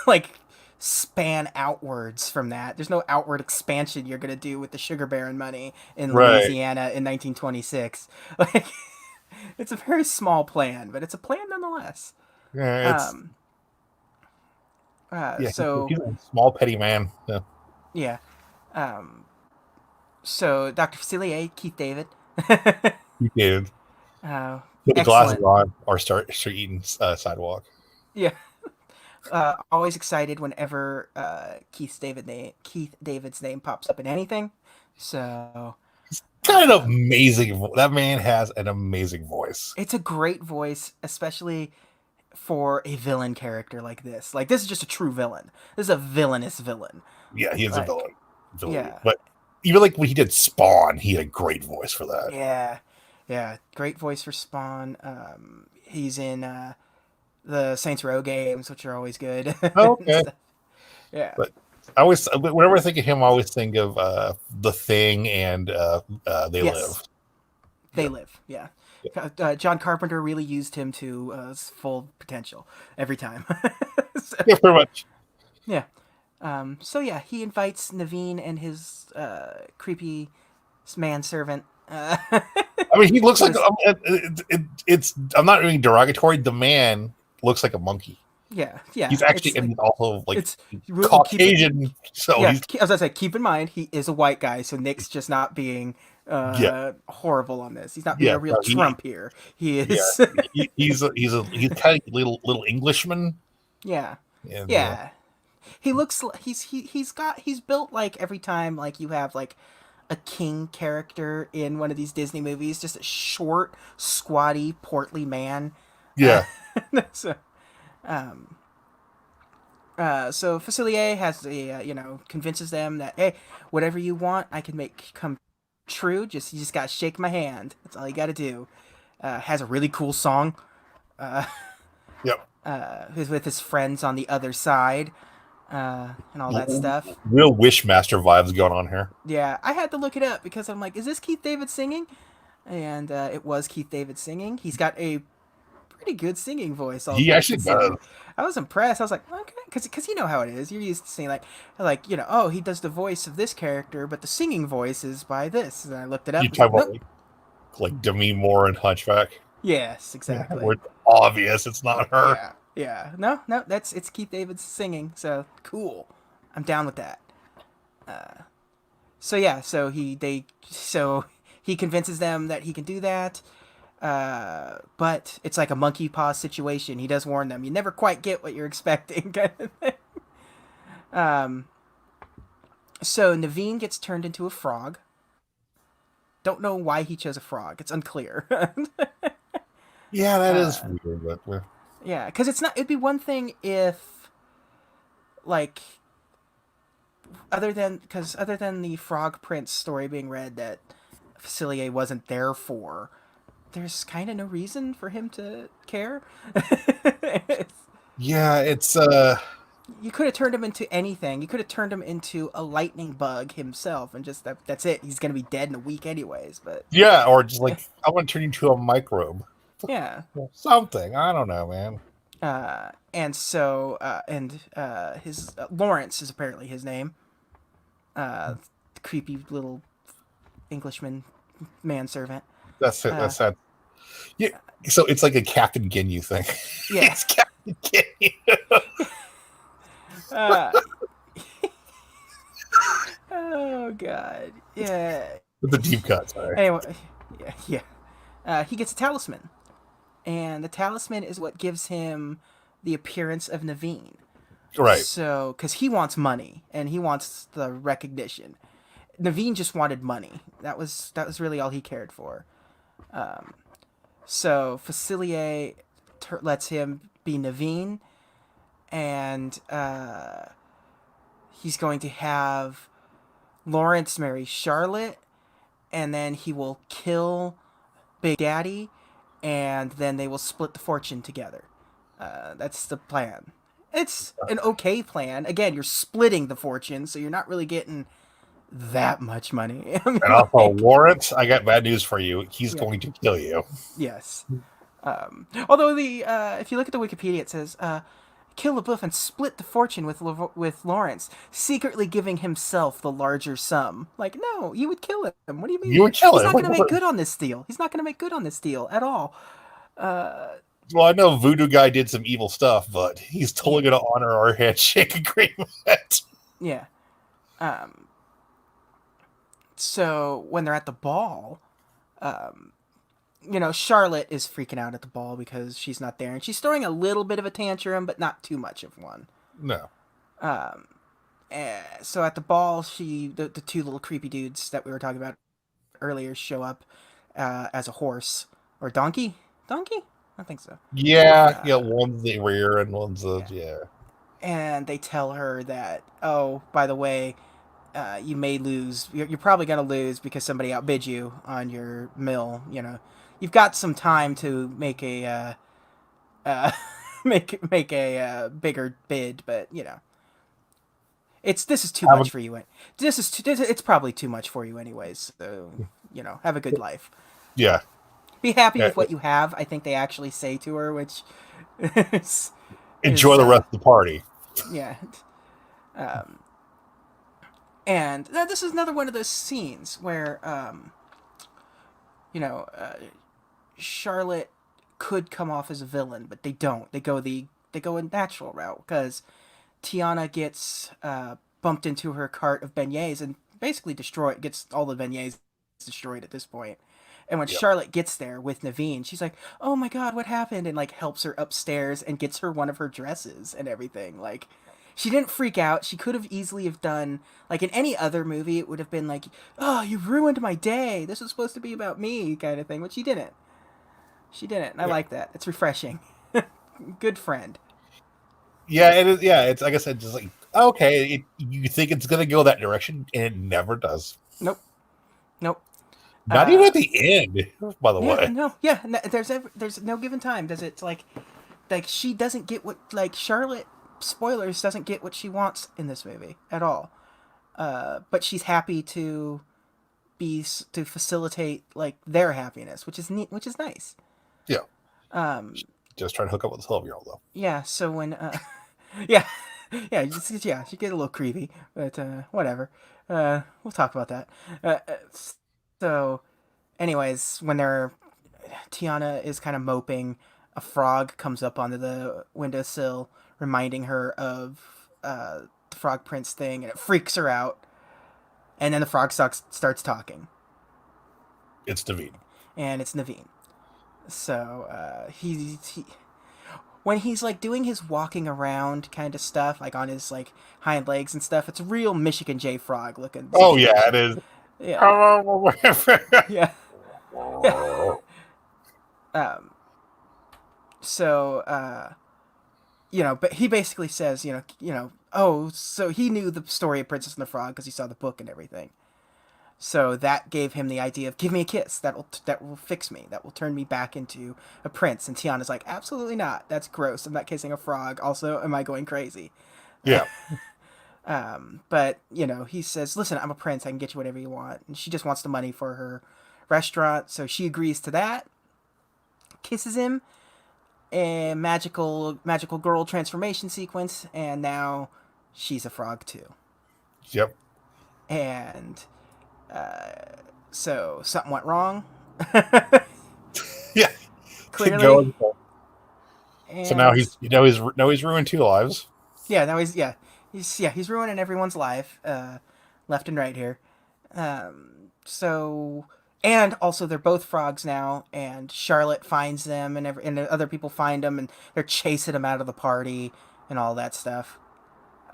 like span outwards from that. There's no outward expansion you're gonna do with the sugar baron money in right. Louisiana in 1926. Like, it's a very small plan, but it's a plan nonetheless. Yeah, it's Um, yeah. so He's a small petty man. Yeah, yeah. Um, so Dr. Facilier, Keith David, he did. uh, Put the glasses excellent. on or start eating sidewalk. Yeah. Always excited whenever Keith David's name pops up in anything. So Kind of amazing. That man has an amazing voice. it's a great voice, especially for a villain character like this. Like, this is just a true villain. This is a villainous villain. Yeah, he is a Like, villain. ability. Yeah. But even like when he did Spawn, he had a great voice for that. Yeah. Yeah. Great voice for Spawn. He's in the Saints Row games, which are always good and Okay. stuff. Yeah. But I always, whenever I think of him, I always think of The Thing and They Yes. Live. They Yeah. live. Yeah. Yeah. John Carpenter really used him to his full potential every time. So, Yeah, pretty much. yeah. So yeah, he invites Naveen and his creepy manservant. I mean, he looks To like his, it's. I'm not being derogatory. The man looks like a monkey. yeah, yeah. He's actually It's and like he's also like it's keep it. Caucasian, so Yeah, he's I was gonna say, keep in mind he is a white guy, so Nick's just not being yeah, horrible on this. He's not being yeah. a real No, he Trump here. He yeah. is. He's kind of little Englishman, Yeah, and yeah. He looks he's built like every time like you have like a king character in one of these Disney movies, just a short, squatty, portly man. Uh, yeah, so, so Facilier has the convinces them that hey, whatever you want, I can make come true. You just gotta shake my hand. That's all you gotta do. Has a really cool song. yep. Who's with his friends on the other side, and all that stuff. Real Wishmaster vibes going on here. Yeah, I had to look it up because I'm like, is this Keith David singing? And it was Keith David singing. He's got a pretty good singing voice, all He things actually does. considered. I was impressed. I was like, okay, because you know how it is. You're used to seeing oh, he does the voice of this character, but the singing voice is by this. And I looked it up. You And was talk like, about nope. like Demi Moore and Hunchback. Yes, Yeah, exactly. where it's obvious it's not her. Yeah, yeah. No, no, it's Keith David singing. So cool. I'm down with that. So yeah, so he convinces them that he can do that. But it's like a monkey paw situation. He does warn them. You never quite get what you're expecting. Kind of thing. So Naveen gets turned into a frog. Don't know why he chose a frog. It's unclear. Yeah, that is weird, but Yeah, because it's not. It'd be one thing if, like, other than the Frog Prince story being read that Facilier wasn't there for, there's kind of no reason for him to care. yeah, it's You could have turned him into anything. You could have turned him into a lightning bug himself, and just that's it. He's gonna be dead in a week, anyways. But yeah, or just like I want to turn you into a microbe. yeah, Something. I don't know, man. and so his Lawrence is apparently his name. Creepy little Englishman manservant. That's it. Uh, That's that. Yeah. So it's like a Captain Ginyu thing. yeah. It's Captain Ginyu. Uh, oh god. Yeah. With the deep cut, sorry. Anyway, yeah, yeah. He gets a talisman, and the talisman is what gives him the appearance of Naveen. Right. So, because he wants money and he wants the recognition, Naveen just wanted money. That was really all he cared for. So Facilier lets him be Naveen, and he's going to have Lawrence marry Charlotte, and then he will kill Big Daddy, and then they will split the fortune together. That's the plan. It's an okay plan. Again, you're splitting the fortune, so you're not really getting that much money. I mean, And also, Lawrence, I got bad news for you. He's yeah, going to kill you. yes. Although the if you look at the Wikipedia, it says kill LaBeouf and split the fortune with Lawrence, secretly giving himself the larger sum. Like, no, you would kill him. What do you mean? You would kill He's him. not going to make good on this deal. He's not going to make good on this deal at all. Well, I know Voodoo Guy did some evil stuff, but he's totally going to honor our handshake agreement. Yeah. So when they're at the ball, Charlotte is freaking out at the ball because she's not there, and she's throwing a little bit of a tantrum, but not too much of one. No. So at the ball, the two little creepy dudes that we were talking about earlier show up as a horse or donkey. Donkey? I think so. Yeah, yeah. One's the rear and one's the And they tell her that, oh, by the way, you may lose. You're probably going to lose because somebody outbid you on your mill. You know, you've got some time to make a make a bigger bid, but you know, this is too Have a, much for you. It's probably too much for you anyways. So you know, have a good life. yeah, Be happy yeah. with what you have. I think they actually say to her, which is, Enjoy the rest of the party. yeah. Um, and this is another one of those scenes where you know, Charlotte could come off as a villain, but they don't. They go a natural route because Tiana gets bumped into her cart of beignets and basically gets all the beignets destroyed at this point. And when Yep. Charlotte gets there with Naveen, she's like, "Oh my god, what happened?" and like helps her upstairs and gets her one of her dresses and everything. Like she didn't freak out. She could have easily have done like in any other movie it would have been like, "Oh, you ruined my day. This was supposed to be about me," kind of thing, but she didn't. She didn't. And I Yeah. like that. It's refreshing. Good friend. Yeah, it is. Yeah, it's like I said, just like okay, you think it's gonna go that direction, and it never does. Nope. Nope. Not even at the end, by the Yeah, way. no, yeah. There's no given time. Does it like she doesn't get what like Charlotte spoilers doesn't get what she wants in this movie at all. But she's happy to to facilitate like their happiness, which is neat, which is nice. Yeah, Um, just trying to hook up with a 12-year-old though. yeah. So when yeah, yeah, she get a little creepy, but whatever. We'll talk about that. So, anyways, when they're Tiana is kind of moping, a frog comes up onto the windowsill, reminding her of the Frog Prince thing, and it freaks her out. And then the frog starts talking, It's David. and it's Naveen. So he when he's like doing his walking around kind of stuff, like on his like hind legs and stuff, it's a real Michigan J Frog looking. Oh Situation. yeah, it is. Yeah, yeah. Um. So you know, but he basically says, oh, so he knew the story of Princess and the Frog because he saw the book and everything. So that gave him the idea of give me a kiss that will fix me, that will turn me back into a prince. And Tiana's like, absolutely not. That's gross. I'm not kissing a frog. Also, am I going crazy? Yeah. But you know, he says, listen, I'm a prince. I can get you whatever you want. And she just wants the money for her restaurant, so she agrees to that. Kisses him. A magical girl transformation sequence, and now she's a frog too. Yep. And so something went wrong. Yeah. Clearly. Going. And So now he's ruined 2 lives. yeah, now he's ruining everyone's life, left and right here. So and also they're both frogs now, and Charlotte finds them, and the other people find them, and they're chasing them out of the party and all that stuff.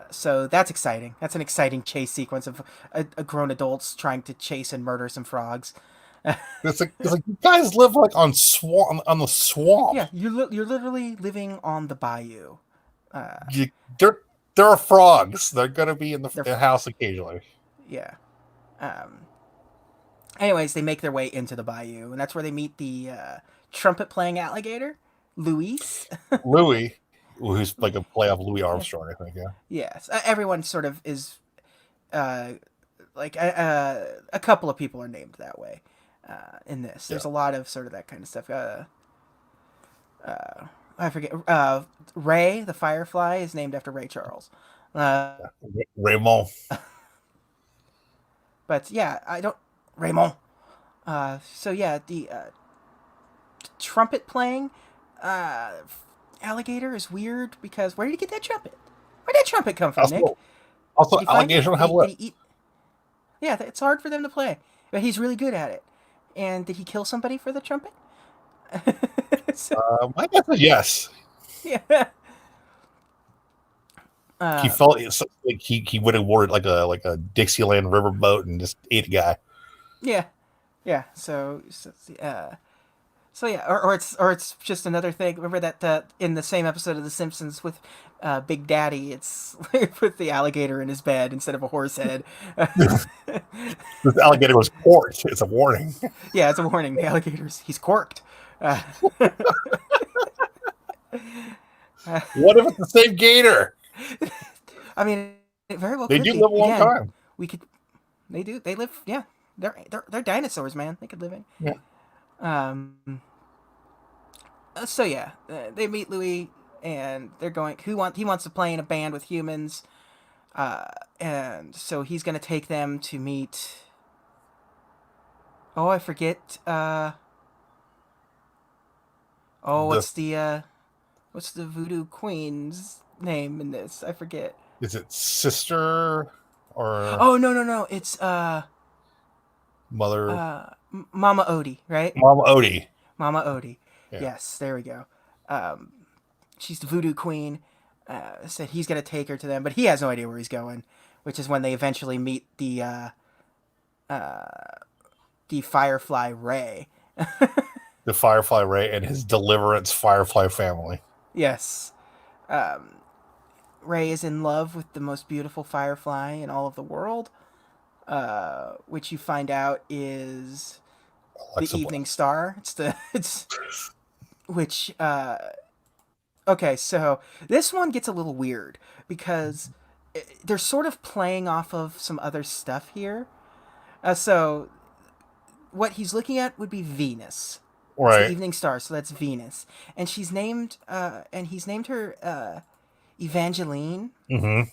So that's exciting. That's an exciting chase sequence of a grown adults trying to chase and murder some frogs. It's like you guys live like on the swamp. Yeah, you're literally living on the bayou. You, there are frogs. They're gonna be in the house occasionally. Yeah. Anyways, they make their way into the bayou, and that's where they meet the trumpet playing alligator, Luis. Louis, who's like a play off Louis Armstrong, I think. Yeah. Yes, everyone sort of is like a couple of people are named that way in this. There's a lot of sort of that kind of stuff. I forget. Ray the Firefly is named after Ray Charles. Raymond. But yeah, I don't Raymond. So yeah, the trumpet playing alligator is weird because where did he get that trumpet? Where did that trumpet come from, Nick? Also, Did he find alligators it? don't have Did he lips. eat? Yeah, it's hard for them to play, but he's really good at it. And did he kill somebody for the trumpet? So, My guess is yes. yeah. He felt like he would have wore like a Dixieland riverboat and just ate a guy. Yeah, yeah. So So yeah, or it's just another thing. Remember that in the same episode of The Simpsons with Big Daddy, it's with the alligator in his bed instead of a horse head. This alligator was corked. It's a warning. Yeah, it's a warning. The he's corked. Uh, What if it's the same gator? I mean, it very well They could do be. live a long Again, time. we could. They do. They live. Yeah, they're dinosaurs, man. They could live in. Yeah. Um. So yeah, they meet Louis, and they're going. He wants to play in a band with humans, and so he's gonna take them to meet. Oh, I forget. Oh, The what's the voodoo queen's name in this? I forget. is it sister or Oh, no, no, no. It's mother? Mama Odie, right? Mama Odie. Mama Odie. Yeah. Yes, there we go. Um, she's the voodoo queen. Said he's gonna take her to them, but he has no idea where he's going. Which is when they eventually meet the Firefly Ray. The Firefly Ray and his Deliverance Firefly family. Yes. Ray is in love with the most beautiful firefly in all of the world, which you find out is Alexa the Bliss. Evening Star. It's which okay, so this one gets a little weird because they're sort of playing off of some other stuff here. So what he's looking at would be Venus. It's the Right. Evening Star, so that's Venus, and he's named her Evangeline, Mm-hmm.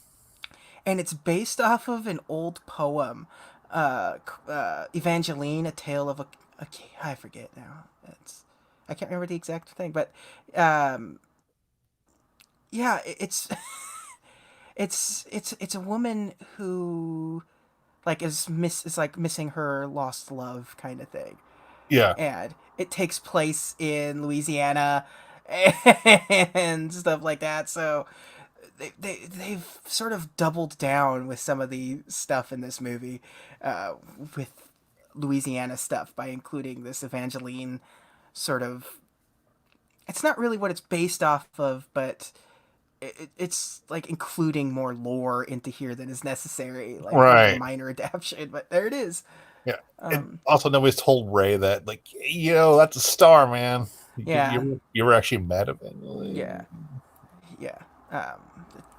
and it's based off of an old poem, Evangeline, a tale of I forget now. I can't remember the exact thing, but yeah, it's it's a woman who like is like missing her lost love kind of thing, Yeah. and it takes place in Louisiana and stuff like that. So they've sort of doubled down with some of the stuff in this movie, with Louisiana stuff by including this Evangeline sort of. It's not really what it's based off of, but it's like including more lore into here than is necessary, like kind of a Right. minor adaptation. But there it is. Yeah. And also, nobody's told Ray that, like, that's a star, man. Yeah. You were actually mad at me. Yeah, yeah,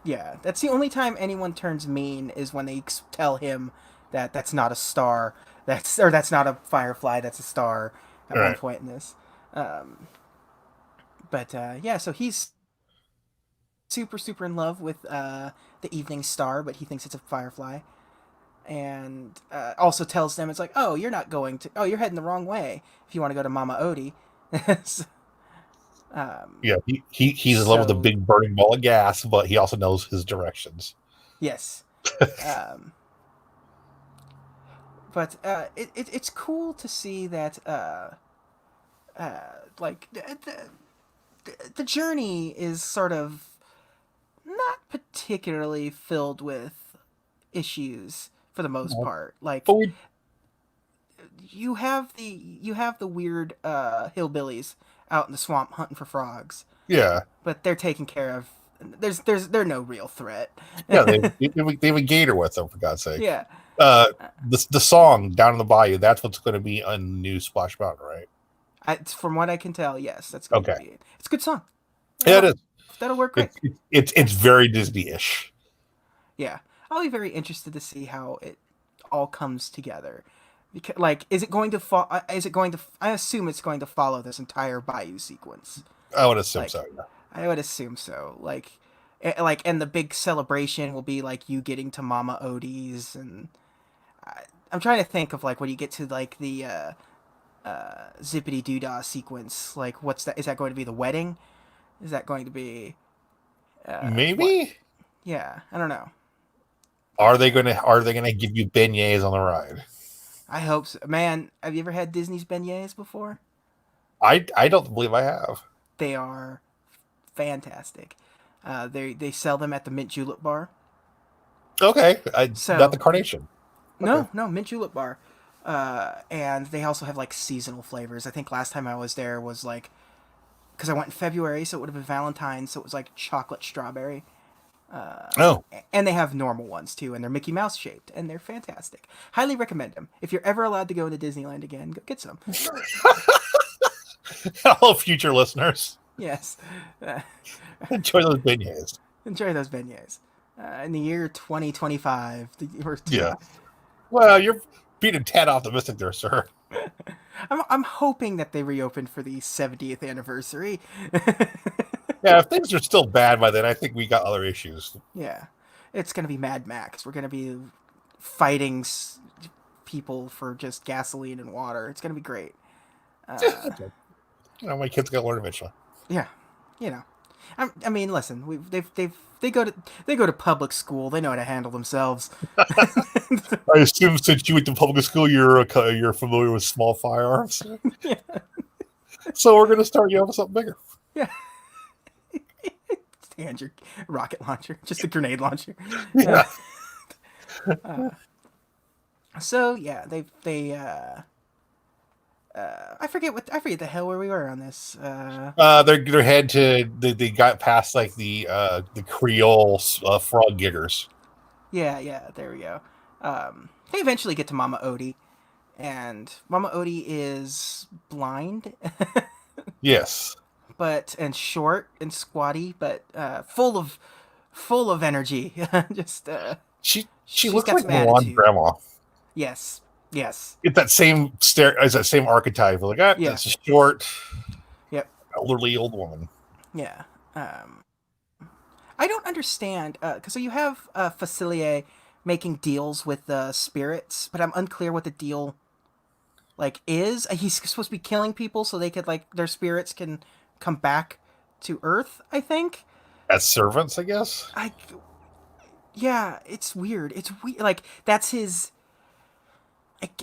yeah. That's the only time anyone turns mean is when they tell him that that's not a star. That's not a firefly. That's a star. At one Right. point in this, but yeah. So he's super in love with the Evening Star, but he thinks it's a firefly, and also tells them it's like, oh, you're not going to. Oh, you're heading the wrong way if you want to go to Mama Odie. So, Yeah. He's in love with a so big burning ball of gas, but he also knows his directions. yes. Um, but it's cool to see that like the journey is sort of not particularly filled with issues for the most No. part. Like But we, you have the weird hillbillies out in the swamp hunting for frogs, yeah. but they're taken care of. They're no real threat. Yeah. They have a gator with them, for God's sake. Yeah. The song Down in the Bayou, that's what's going to be on the new Splash Mountain, right? From what I can tell, yes, that's going to Okay. be it. It's a good song. Yeah, it is. That'll work great. It's very Disney-ish. Yeah, I'll be very interested to see how it all comes together. Because, like, is it going to fall? Is it going to? I assume it's going to follow this entire Bayou sequence. I would assume Like, so. Yeah. I would assume so. And the big celebration will be like you getting to Mama Odie's, and I'm trying to think of like when you get to like the Zippity Doodah sequence. Like, what's that? Is that going to be the wedding? Is that going to be? Maybe. What? Yeah, I don't know. Are they gonna give you beignets on the ride? I hope so. Man, have you ever had Disney's beignets before? I don't believe I have. They are fantastic. They sell them at the Mint Julep Bar. Okay, So not the carnation. no, Okay. no Mint Julep Bar. And they also have like seasonal flavors. I think last time I was there was like because I went in February, so it would have been Valentine's, so it was like chocolate strawberry. Oh, And they have normal ones too, and they're Mickey Mouse shaped, and they're fantastic. Highly recommend them. If you're ever allowed to go to Disneyland again, go get some. hello, future listeners. Yes, uh, Enjoy those beignets. enjoy those beignets. In the year 2025, Yeah. Well, you're being a tad optimistic there, sir. I'm hoping that they reopen for the 70th anniversary. Yeah, if things are still bad by then, I think we got other issues. Yeah, it's gonna be Mad Max. We're gonna be fighting people for just gasoline and water. It's gonna be great. My kids got to learn eventually. Yeah, you know. I mean, listen, they go to public school. They know how to handle themselves. I assume since you went to public school, you're familiar with small firearms. Yeah, So we're going to start you off with something bigger. yeah. Hand your rocket launcher, just a grenade launcher. Yeah. So yeah, I forget the hell where we were on this. They're head to they got past like the Creole frog giggers. Yeah, there we go. They eventually get to Mama Odie, and Mama Odie is blind, Yes, and short and squatty, but full of energy. Just she she's looks got like some Mulan attitude. grandma. Yes, yes, It's that same as that same archetype. Like, yeah, that's a short, yep, elderly old woman. yeah. I don't understand because so you have Facilier making deals with the spirits, but I'm unclear what the deal like is. He's supposed to be killing people so they could like their spirits can come back to Earth. I think. As servants, I guess. Yeah, it's weird. It's weird. Like that's his.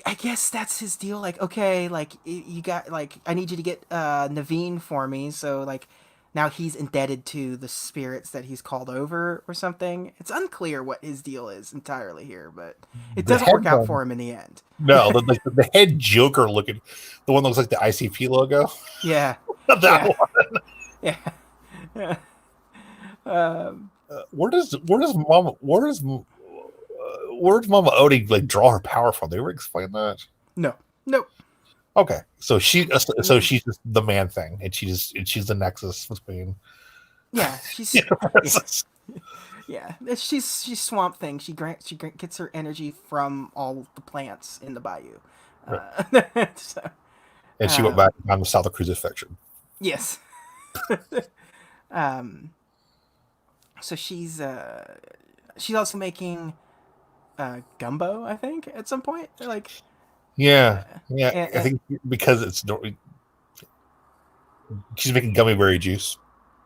I guess that's his deal. Like, okay, like you got like I need you to get Naveen for me. So like now he's indebted to the spirits that he's called over or something. It's unclear what his deal is entirely here, but it The doesn't work out head for him in the end. No, the head Joker looking, the one that looks like the ICP logo. Yeah, That yeah, one. yeah. Yeah. Where does Mama Odie like draw her power from? They ever explain that? No, no. Okay, so she's just the man thing, and she's the nexus between. Yeah, she's yeah, universes. yeah. She's Swamp Thing. Gets her energy from all the plants in the bayou. Right. So And she went back on the South of Crucifixion. yes. um. So she's also making gumbo. I think at some point, like Yeah, yeah. and, I think because she's making gummy berry juice.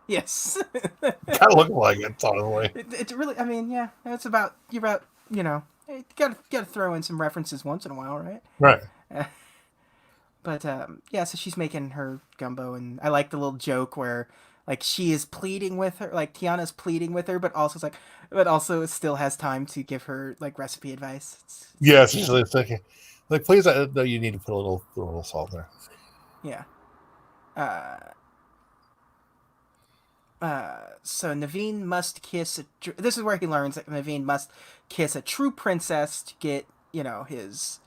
yes. Kind of looking like it, honestly. It really. I mean, yeah. It's about you know. You gotta throw in some references once in a while, right? Right. But yeah, so she's making her gumbo, and I like the little joke where like she is pleading with her, like Tiana's pleading with her, but also it's like, but also still has time to give her like recipe advice. Yes, it's like please, no, you need to put a little salt there. Yeah. So Naveen must kiss. This is where he learns that Naveen must kiss a true princess to get his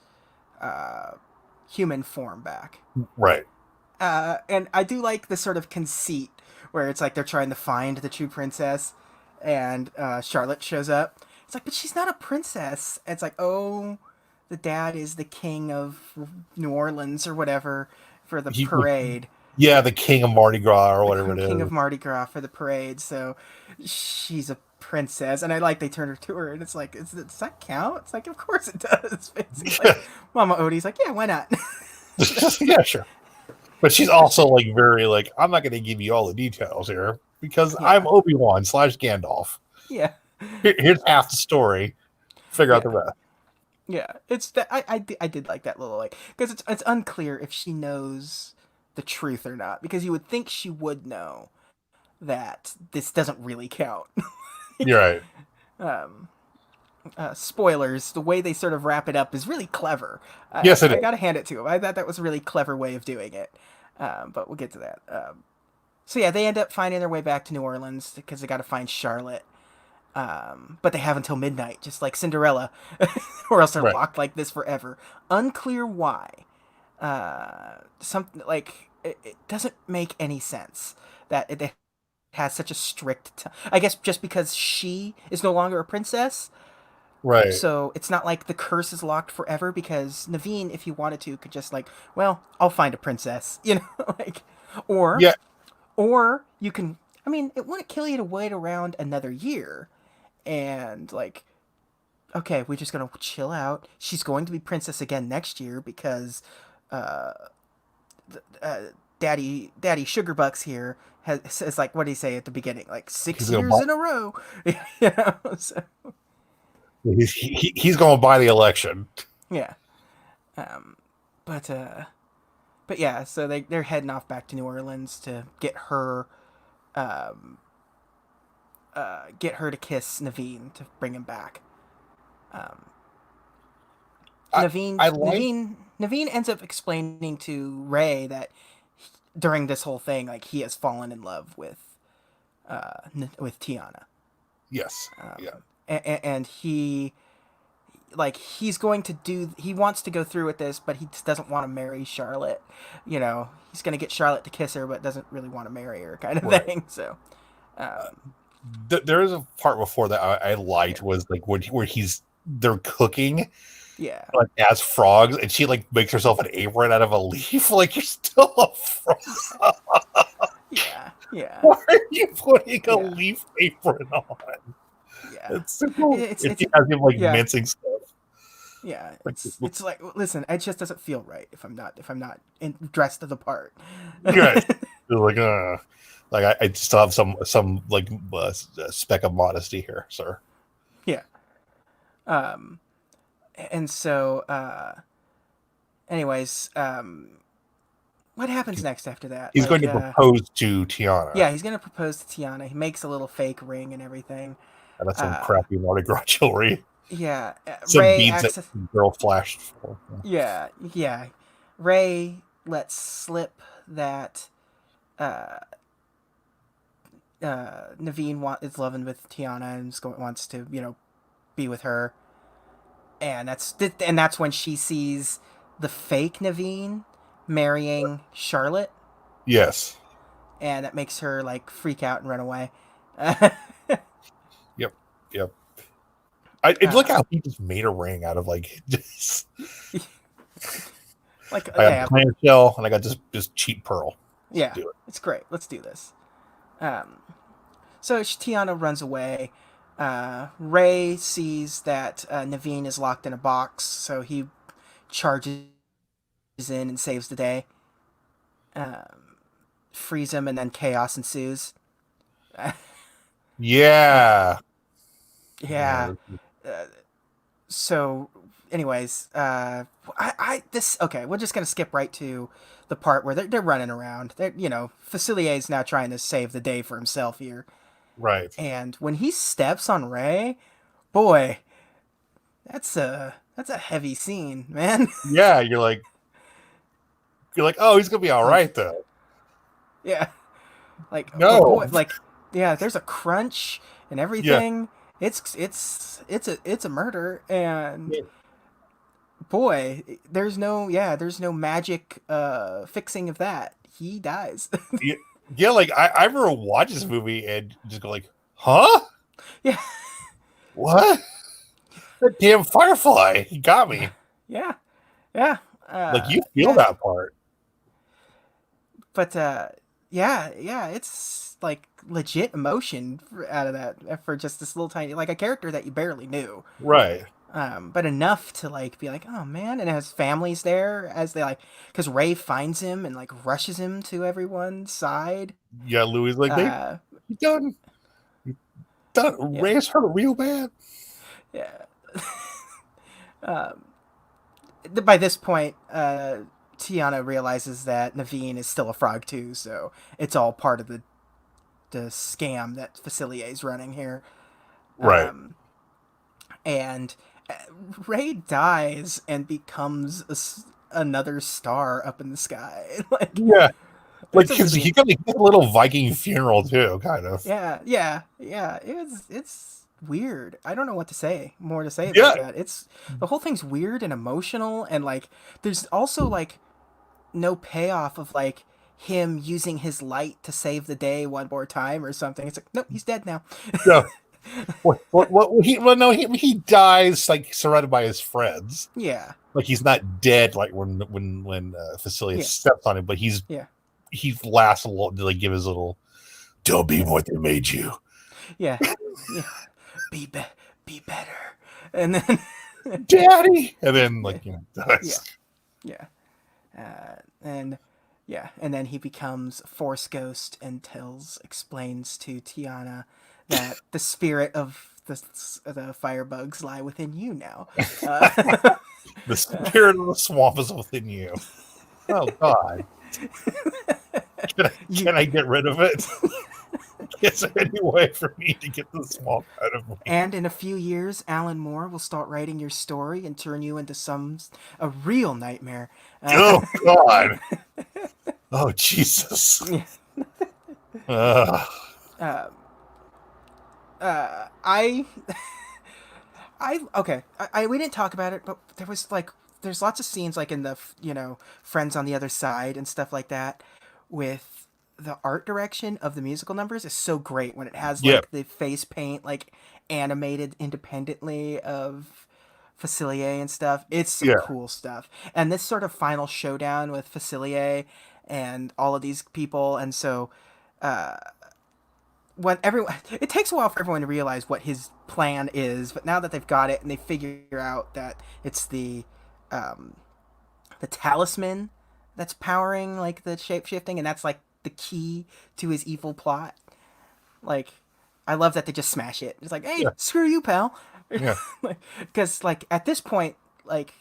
human form back. Right. And I do like the sort of conceit where it's like they're trying to find the true princess, and Charlotte shows up. It's like, but she's not a princess. And it's like, oh, the dad is the king of New Orleans or whatever for the parade. Yeah, the king of Mardi Gras or whatever it is. King of Mardi Gras for the parade. So she's a princess, and I like they turn her to her, and it's like, does that count? It's like, of course it does. It's like, Mama Odie's like, yeah, why not? Yeah, sure. But she's also like very like, I'm not going to give you all the details here because I'm Obi-Wan / Gandalf. Yeah. Here's half the story. Figure out the rest. Yeah, it's that I did like that little like because it's unclear if she knows the truth or not, because you would think she would know that this doesn't really count. You're right. spoilers, the way they sort of wrap it up is really clever. Yes, it I is. gotta hand it to them. I thought that was a really clever way of doing it. But we'll get to that. So yeah, they end up finding their way back to New Orleans because they got to find Charlotte. But they have until midnight, just like Cinderella, or else they're Right. locked like this forever. Unclear why. Something like it doesn't make any sense that it has such a strict. I guess just because she is no longer a princess, Right. so it's not like the curse is locked forever. Because Naveen, if he wanted to, could just like, well, I'll find a princess, like, or Yeah. or you can. I mean, it wouldn't kill you to wait around another year, and like, okay, we're just gonna chill out. She's going to be princess again next year because uh, uh, Daddy Sugarbucks here is like, what did he say at the beginning? Like He's six gonna years buy, in a row, you know. So he's going to buy the election. yeah, um, but yeah, so they're heading off back to New Orleans to um, get her to kiss Naveen to bring him back. Um, I Naveen I like Naveen Naveen ends up explaining to Ray that during this whole thing, like he has fallen in love with Tiana, yes. Yeah. and he's going to do. He wants to go through with this, but he just doesn't want to marry Charlotte. He's going to get Charlotte to kiss her, but doesn't really want to marry her, kind of Right. thing. So, um, There is a part before that I liked yeah, was like where they're cooking yeah, like as frogs and she like makes herself an apron out of a leaf. Like you're still a frog. yeah, yeah, Why are you putting a yeah, leaf apron on? yeah. It's so cool. It's If he has him like yeah. mincing stuff. Yeah, Like it's like, listen, it just doesn't feel right if I'm not dressed to the part. right. They're like I still have some like speck of modesty here, sir. Yeah. Um and so anyways, what happens next after that? He's going Like to propose to Tiana yeah, he's going to propose to Tiana. He makes a little fake ring and everything. out of some Uh crappy Mardi Gras jewelry. yeah, Some Ray beads that acts the girl flashed for. yeah, yeah. Ray lets slip that uh Naveen is loving with Tiana and wants to be with her, and that's when she sees the fake Naveen marrying Charlotte, Yes. and that makes her like freak out and run away. Yep. Yep. It's like um, how he just made a ring out of like just like I got yeah, a clam shell and I got this cheap pearl. Let's yeah, do it. it's great. Let's do this. So Tiana runs away. Ray sees that Naveen is locked in a box, so he charges in and saves the day. Um, Frees him, and then chaos ensues. Yeah. Yeah. Yeah. Uh, so, anyways, this okay. We're just gonna skip right to the part where they're running around. Facilier is now trying to save the day for himself here, Right. and when he steps on Ray, boy, that's a heavy scene, man. Yeah. You're like, oh, he's gonna be all Like, right though. yeah, like, but No. boy, like, yeah, there's a crunch and Yeah. everything. It's a murder, and boy, there's no magic fixing of that. He dies. Yeah. Yeah, like I remember watching this movie and just go like, huh? Yeah, What? That damn firefly. He got me. yeah, yeah. Like you feel Yeah, that part. but yeah, it's like legit emotion out of that for just this little tiny, like a character that you barely knew. Right. But enough to like be like, oh man, and his family's there as they like, because Ray finds him and like rushes him to everyone's side. Yeah, Louis like they Uh, he done done yeah, Ray's hurt real bad. yeah. um, by this point, Tiana realizes that Naveen is still a frog too, so it's all part of the scam that Facilier is running here. Right. Um, and Ray dies and becomes another star up in the sky. Like, Yeah, like it's a because really he got like a little Viking funeral too, kind of. yeah. It's weird. I don't know what to say more to say about Yeah, that. It's the whole thing's weird and emotional, and like there's also like no payoff of like him using his light to save the day one more time or something. It's like nope, he's dead now. yeah. He dies like surrounded by his friends. Yeah, Like he's not dead like when Facilius yeah, steps on him, but yeah, he lasts a little to like give his little don't be what they made you. yeah, yeah. Be be be better, and then Daddy, and then yeah, like you know yeah, dies. yeah. And yeah, and then he becomes Force Ghost and explains to Tiana that the spirit of the firebugs lie within you now. Uh, The spirit of the swamp is within you. Oh God. you Can I get rid of it? Is there any way for me to get the swamp out of me? and in a few years, Alan Moore will start writing your story and turn you into a real nightmare. Oh God. Oh Jesus. Yeah. Uh, I okay. We didn't talk about it, but there's lots of scenes like in the Friends on the Other Side and stuff like that with the art direction of the musical numbers is so great when it has yeah. like the face paint like animated independently of Facilier and stuff. It's some Yeah. cool stuff. And this sort of final showdown with Facilier and all of these people, and so when everyone it takes a while for everyone to realize what his plan is, but now that they've got it and they figure out that it's the talisman that's powering like the shape shifting, and that's like the key to his evil plot. Like, I love that they just smash it. It's like, hey, Yeah. screw you, pal. Yeah. Because like at this point, like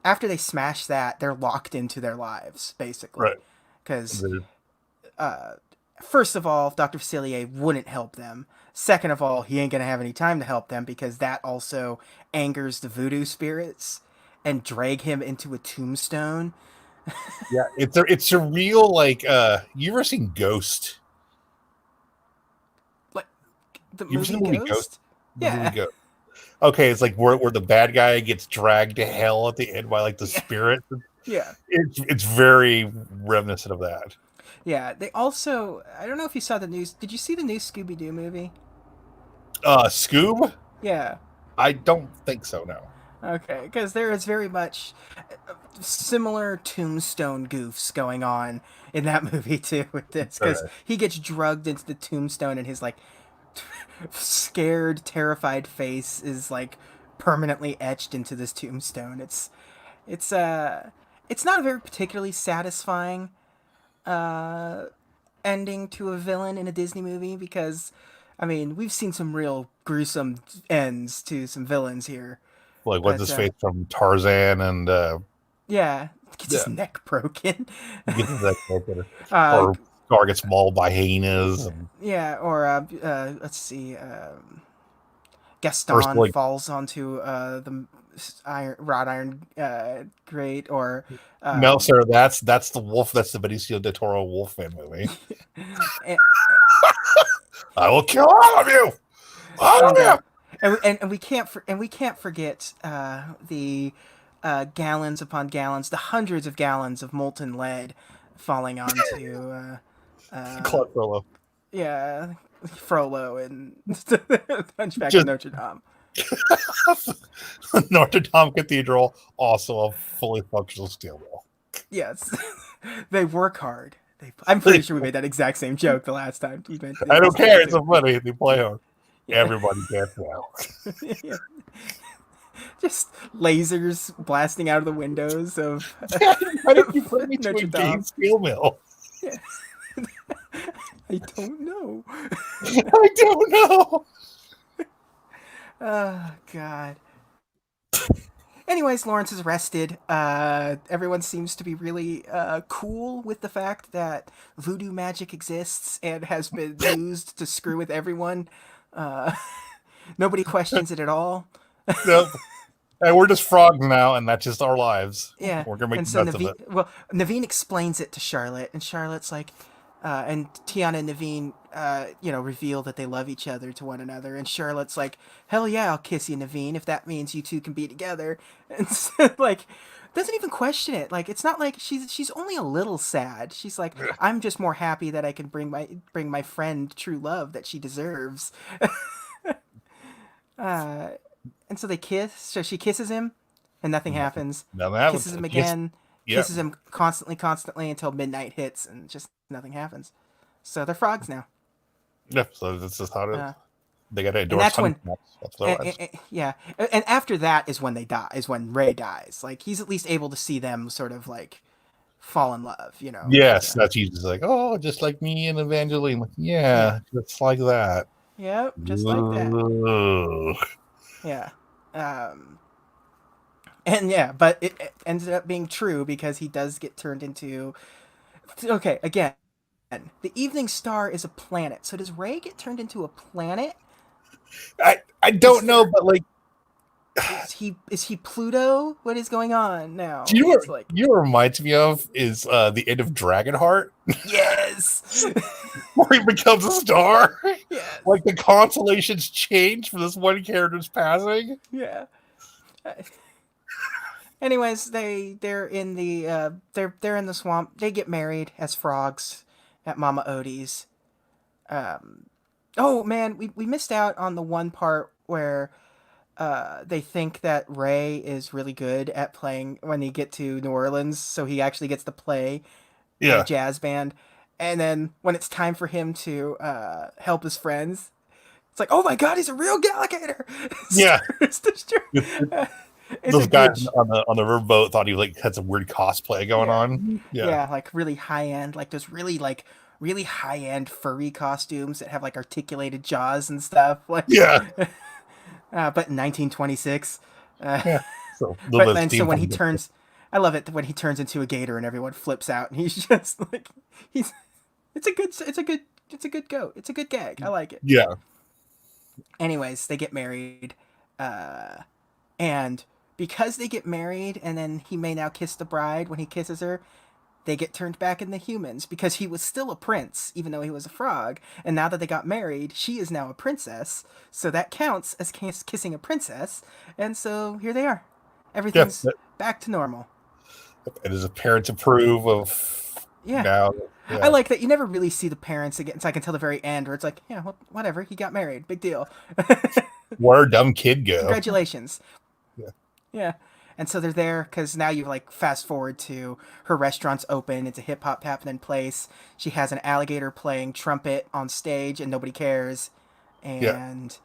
after they smash that, they're locked into their lives basically. Right. Because first of all, Dr. Facilier wouldn't help them. Second of all, he ain't gonna have any time to help them because that also angers the voodoo spirits and drag him into a tombstone. Yeah. It's a real like you ever seen Ghost? Like the You ever seen movie the movie Ghost? Ghost. The movie Yeah, Ghost. Okay, it's like where the bad guy gets dragged to hell at the end by like the yeah, spirit. yeah, It's very reminiscent of that. yeah. They also, I don't know if you saw the news. Did you see the new Scooby Doo movie? Scoob? Yeah. I don't think so. No. Okay, because there is very much similar tombstone goofs going on in that movie too with this because Okay. he gets drugged into the tombstone and his like scared terrified face is like permanently etched into this tombstone. It's not a very particularly satisfying ending to a villain in a Disney movie because I mean we've seen some real gruesome ends to some villains here. Like what's But his face from Tarzan and yeah, gets his yeah, neck broken. gets his neck broken, uh, or Scar gets mauled by hyenas, and yeah, or let's see, or Gaston like falls onto the wrought iron grate, or no, sir, that's the wolf. That's the Benicio del Toro Wolfman movie. and, I will kill all of you, all of and, you. and we can't forget the gallons upon gallons, the hundreds of gallons of molten lead falling onto Claude Frollo. yeah, Frollo and Hunchback of Just Notre Dame. Notre Dame Cathedral, also a fully functional steel mill. Yes, they work hard. I'm pretty sure we made that exact same joke the last time. I don't care. It's so funny. They play on. Yeah. Everybody gets now. Yeah. Just lasers blasting out of the windows of Why did you put me to Notre a gay Dame. steel mill? Yeah. I don't know. I don't know. Oh God. Anyways, Lawrence is arrested. Everyone seems to be really cool with the fact that voodoo magic exists and has been used to screw with everyone. Uh, nobody questions it at all. Nope. And we're just frogs now, and that's just our lives. Yeah, We're gonna make and the so best of it. Naveen explains it to Charlotte, and Charlotte's like, and Tiana and Naveen, reveal that they love each other to one another, and Charlotte's like, hell yeah, I'll kiss you, Naveen, if that means you two can be together, and so, like, doesn't even question it. Like, it's not like she's only a little sad. She's like, I'm just more happy that I can bring my friend true love that she deserves. And so they kiss. So she kisses him, and nothing happens. Now that Kisses him yes, again. yeah, Kisses him constantly until midnight hits, and just nothing happens. So they're frogs now. yeah. So this is how Uh, they got to and endorse that's when, honey. That's their lives. yeah. And after that is when they die. Is when Ray dies. Like he's at least able to see them sort of like fall in love. Yes, that's easy. It's like, oh, just like me and Evangeline. Like, Yeah. yeah, just like that. Yep. Just like that. Ugh. Yeah. Um. And yeah, but it ended up being true because he does get turned into. Okay, again, the Evening Star is a planet. So does Ray get turned into a planet? I don't know, but like, Is he Pluto? What is going on now? do you know It's like what you reminds me of is the end of Dragonheart, yes, where he becomes a star. yes, Like the constellations change for this one character's passing. yeah. Anyways, they're in the they're in the swamp. They get married as frogs at Mama Odie's. Oh man, we missed out on the one part where they think that Ray is really good at playing when they get to New Orleans, so he actually gets to play in a Yeah, jazz band. And then when it's time for him to help his friends, it's like, oh my god, he's a real alligator! yeah. It's a Those good, guys on the riverboat thought he like had some weird cosplay going yeah, on. Yeah, yeah, like really high end, like those really high end furry costumes that have like articulated jaws and stuff. Like, yeah, but in 1926. Uh, yeah. So a little But bit of then, so when he steampunk. turns, I love it when he turns into a gator and everyone flips out, and he's just like, he's. It's a good goat. It's a good gag. I like it. Yeah, Anyways, they get married, and because they get married, and then he may now kiss the bride when he kisses her. They get turned back into humans because he was still a prince, even though he was a frog. And now that they got married, she is now a princess. So that counts as kissing a princess. And so here they are. yeah. Everything's back to normal. And his parents approve of Yeah. now. I Yeah, like that you never really see the parents again. It's like until the very end where it's like, yeah, well, whatever. He got married. Big deal. where a dumb kid go? Congratulations. Yeah, Yeah. And so they're there because now you like fast forward to her restaurant's open. It's a hip hop happening place. She has an alligator playing trumpet on stage and nobody cares. yeah. And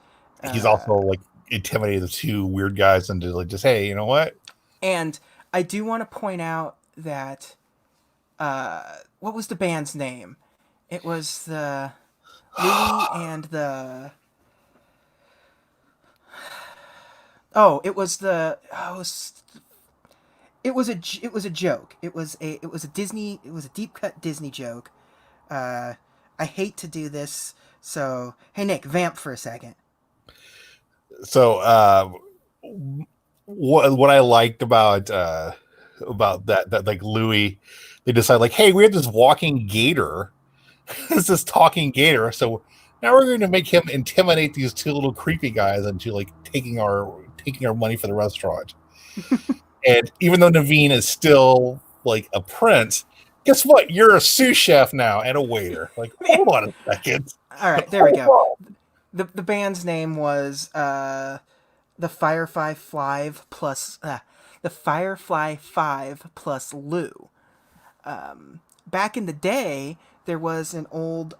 He's also like intimidated the two weird guys into like just hey, you know what? and I do want to point out that what was the band's name? It was the Louis and the it was the it was a joke. It was a deep cut Disney joke. I hate to do this, so hey Nick, vamp for a second. So what I liked about that like Louis, they decide like, hey, we have this walking gator, it's this talking gator, so now we're going to make him intimidate these two little creepy guys into like taking our money for the restaurant. And even though Naveen is still like a prince, guess what? You're a sous chef now and a waiter. Like, hold on a second. All right, there we go. The band's name was the Firefly Five plus the Firefly Five plus Lou. Back in the day, there was an old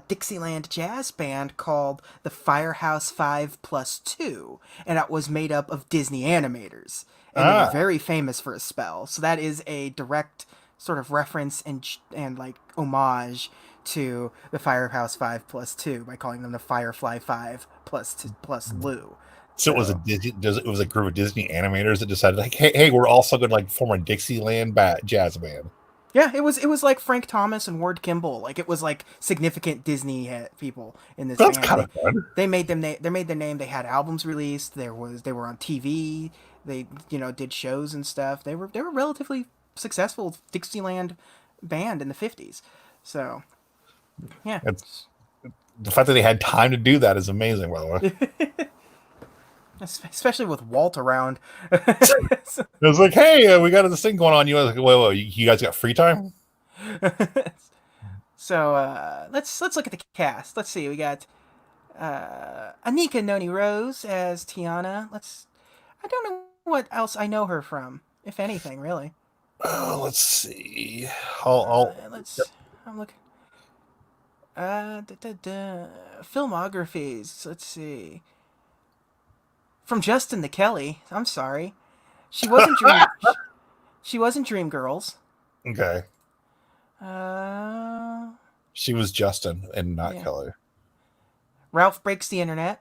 Dixieland jazz band called the Firehouse 5 plus 2, and it was made up of Disney animators. And they were very famous for a spell. So that is a direct sort of reference and like homage to the Firehouse 5 plus 2 by calling them the Firefly 5 plus Lou. So it was it was a group of Disney animators that decided like, hey, we're also going to like form a Dixieland jazz band. Yeah, it was like Frank Thomas and Ward Kimball. Like it was like significant Disney people in this That's band. kind They of fun. they made them they made their name. They had albums released. They were on TV. They did shows and stuff. They were relatively successful Dixieland band in the 50s. So yeah. It's the fact that they had time to do that is amazing. By the way, Especially with Walt around. it's like, hey, we got this thing going on. You like, whoa, you guys got free time? So let's look at the cast. Let's see. We got Anika Noni Rose as Tiana. I don't know what else I know her from, if anything, really. Let's see. I'll I'm looking. Filmographies. Let's see. From Justin the Kelly. I'm sorry. She wasn't Dream. She wasn't Dreamgirls. okay. Uh, She was Justin and not yeah. Kelly. Ralph Breaks the Internet.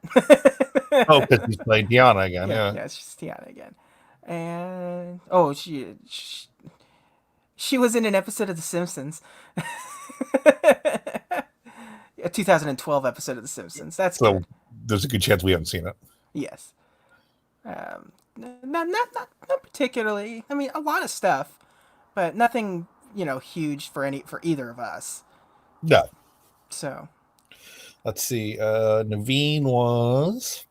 Oh, because he's playing Deanna again. Yeah, Yeah. it's just Tiana again. And she was in an episode of The Simpsons. A 2012 episode of The Simpsons. That's So good. there's a good chance we haven't seen it. Yes. Not particularly. I mean, a lot of stuff, but nothing huge for either of us. No. So Let's see. Naveen was.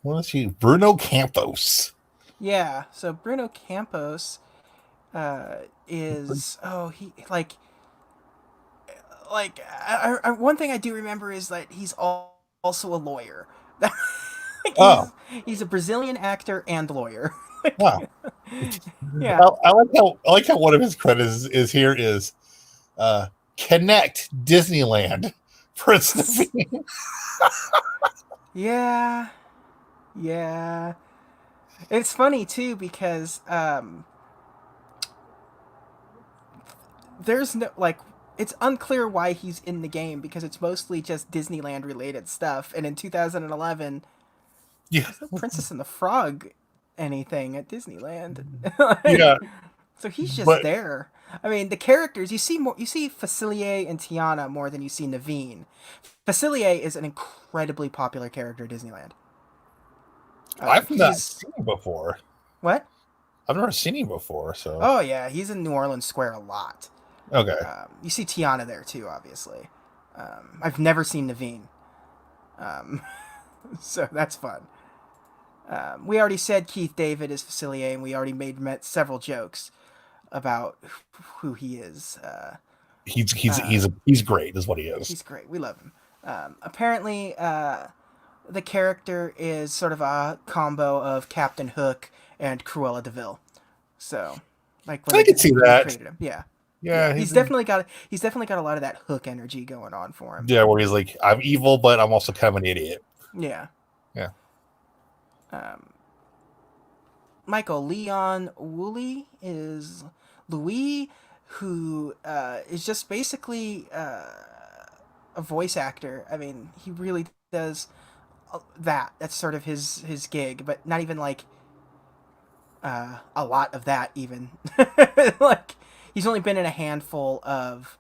What is he? Bruno Campos. yeah. So Bruno Campos is he one thing I do remember is that he's also a lawyer. Like, Oh, he's a Brazilian actor and lawyer. wow. Yeah. I like how one of his credits is here is Connect Disneyland Prince Naveen. Yeah. Yeah. It's funny too because there's no it's unclear why he's in the game because it's mostly just Disneyland related stuff. And in 2011, Yeah, there's no Princess and the Frog anything at Disneyland. yeah, So he's just but there. I mean, the characters you see Facilier and Tiana more than you see Naveen. Facilier is an incredibly popular character at Disneyland. I've not He's seen him before. what? I've never seen him before, so Oh yeah, he's in New Orleans Square a lot. okay. You see Tiana there too, obviously. I've never seen Naveen, so that's fun. We already said Keith David is Facilier, and we already met several jokes about who he is. He's great, is what he is. He's great. We love him. Apparently, the character is sort of a combo of Captain Hook and Cruella Deville. So, like when I can see that. created him, yeah. Yeah, He's definitely got a lot of that Hook energy going on for him. yeah, where he's like, I'm evil, but I'm also kind of an idiot. Yeah. Yeah. Michael Leon Woolley is Louis, who is just basically a voice actor. I mean, he really does that. That's sort of his gig, but not even like a lot of that even. Like he's only been in a handful of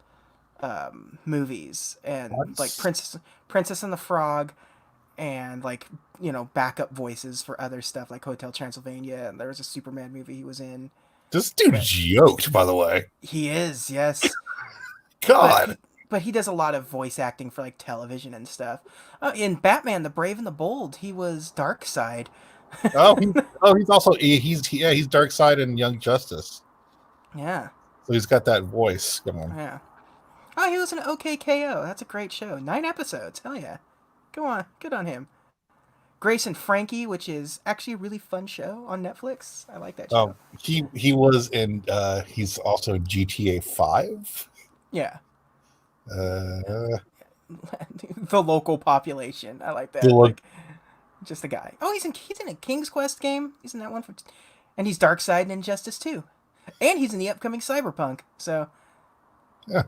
movies and like Princess and the Frog and like backup voices for other stuff like Hotel Transylvania, and there was a Superman movie he was in. This dude's yoked, by the way. He is, yes. God. But he does a lot of voice acting for like television and stuff. In Batman: The Brave and the Bold, he was Darkseid. He's also he's Darkseid and Young Justice. Yeah, So he's got that voice going. yeah. Oh, he was in OKKO. That's a great show. 9 episodes. Hell yeah. Go on, good on him. Grace and Frankie, which is actually a really fun show on Netflix. I like that show. He was in he's also in GTA 5. Yeah. Uh The local population. I like that. The lo- Like, just a guy. Oh, he's in a King's Quest game. He's in that one and he's Darkseid in Injustice 2. And he's in the upcoming Cyberpunk. So yeah.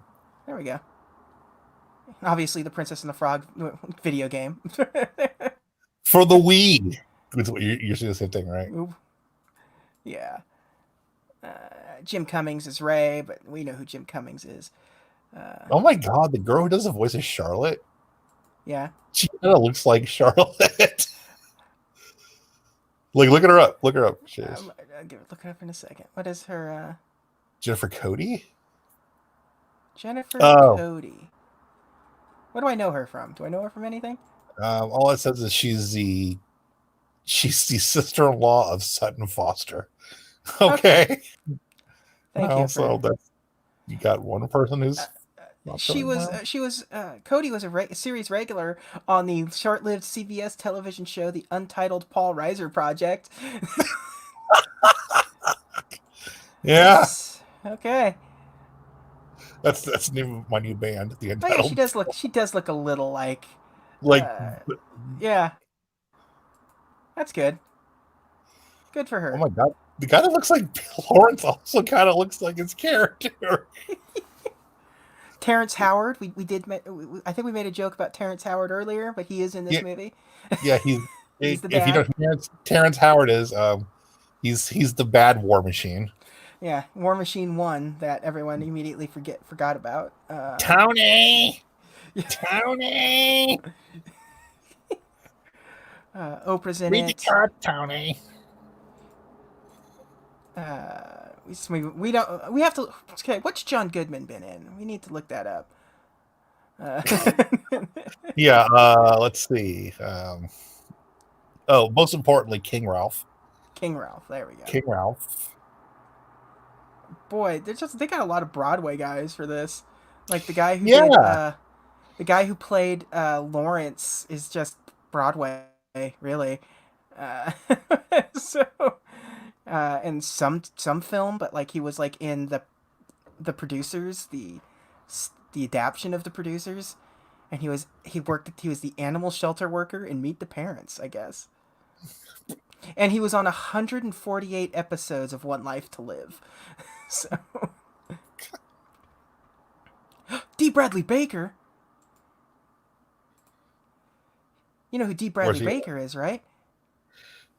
there we go. Obviously, the Princess and the Frog video game. For the Wii. You're saying the same thing, right? Oop. Yeah. Jim Cummings is Ray, but we know who Jim Cummings is. Oh my god, the girl who does the voice of Charlotte, Yeah. she kind of looks like Charlotte. Like, look at her up. Look her up. She is I'll look it up in a second. What is her? Jennifer Cody. Jennifer Oh, Cody. What do I know her from? Do I know her from anything? all it says is she's the sister-in-law of Sutton Foster. Okay. Thank Well, you so for. that's you got one person who's not She doing was. well. Cody was a series regular on the short-lived CBS television show, The Untitled Paul Reiser Project. Yeah, Okay. that's the name of my new band, the Oh yeah, she Untitled. does look. She does look a little like. Like, Uh, yeah, that's good. Good for oh her. my god, the guy that looks like Bill Lawrence also kind of looks like his character. Terrence Howard. We did. I think we made a joke about Terrence Howard earlier, but he is in this Yeah, movie. yeah. He's the If you don't dad. know who Terrence Howard is, he's the bad War Machine. Yeah, War Machine One that everyone immediately forgot about. Tony, Tony, Oprah's in read the it. card, Tony. We don't. We have to. Okay, what's John Goodman been in? We need to look that up. Uh, Yeah. Let's see. Oh, most importantly, King Ralph. King Ralph. There we go. King Ralph. Boy, they got a lot of Broadway guys for this. Like Yeah. the guy who played Lawrence is just Broadway, really. Uh, so and some film, but like he was like in the producers, the adaptation of the producers, and he was the animal shelter worker in Meet the Parents, I guess. And he was on 148 episodes of One Life to Live. So D. Bradley Baker. You know who D. Where's Bradley he? Baker is, right?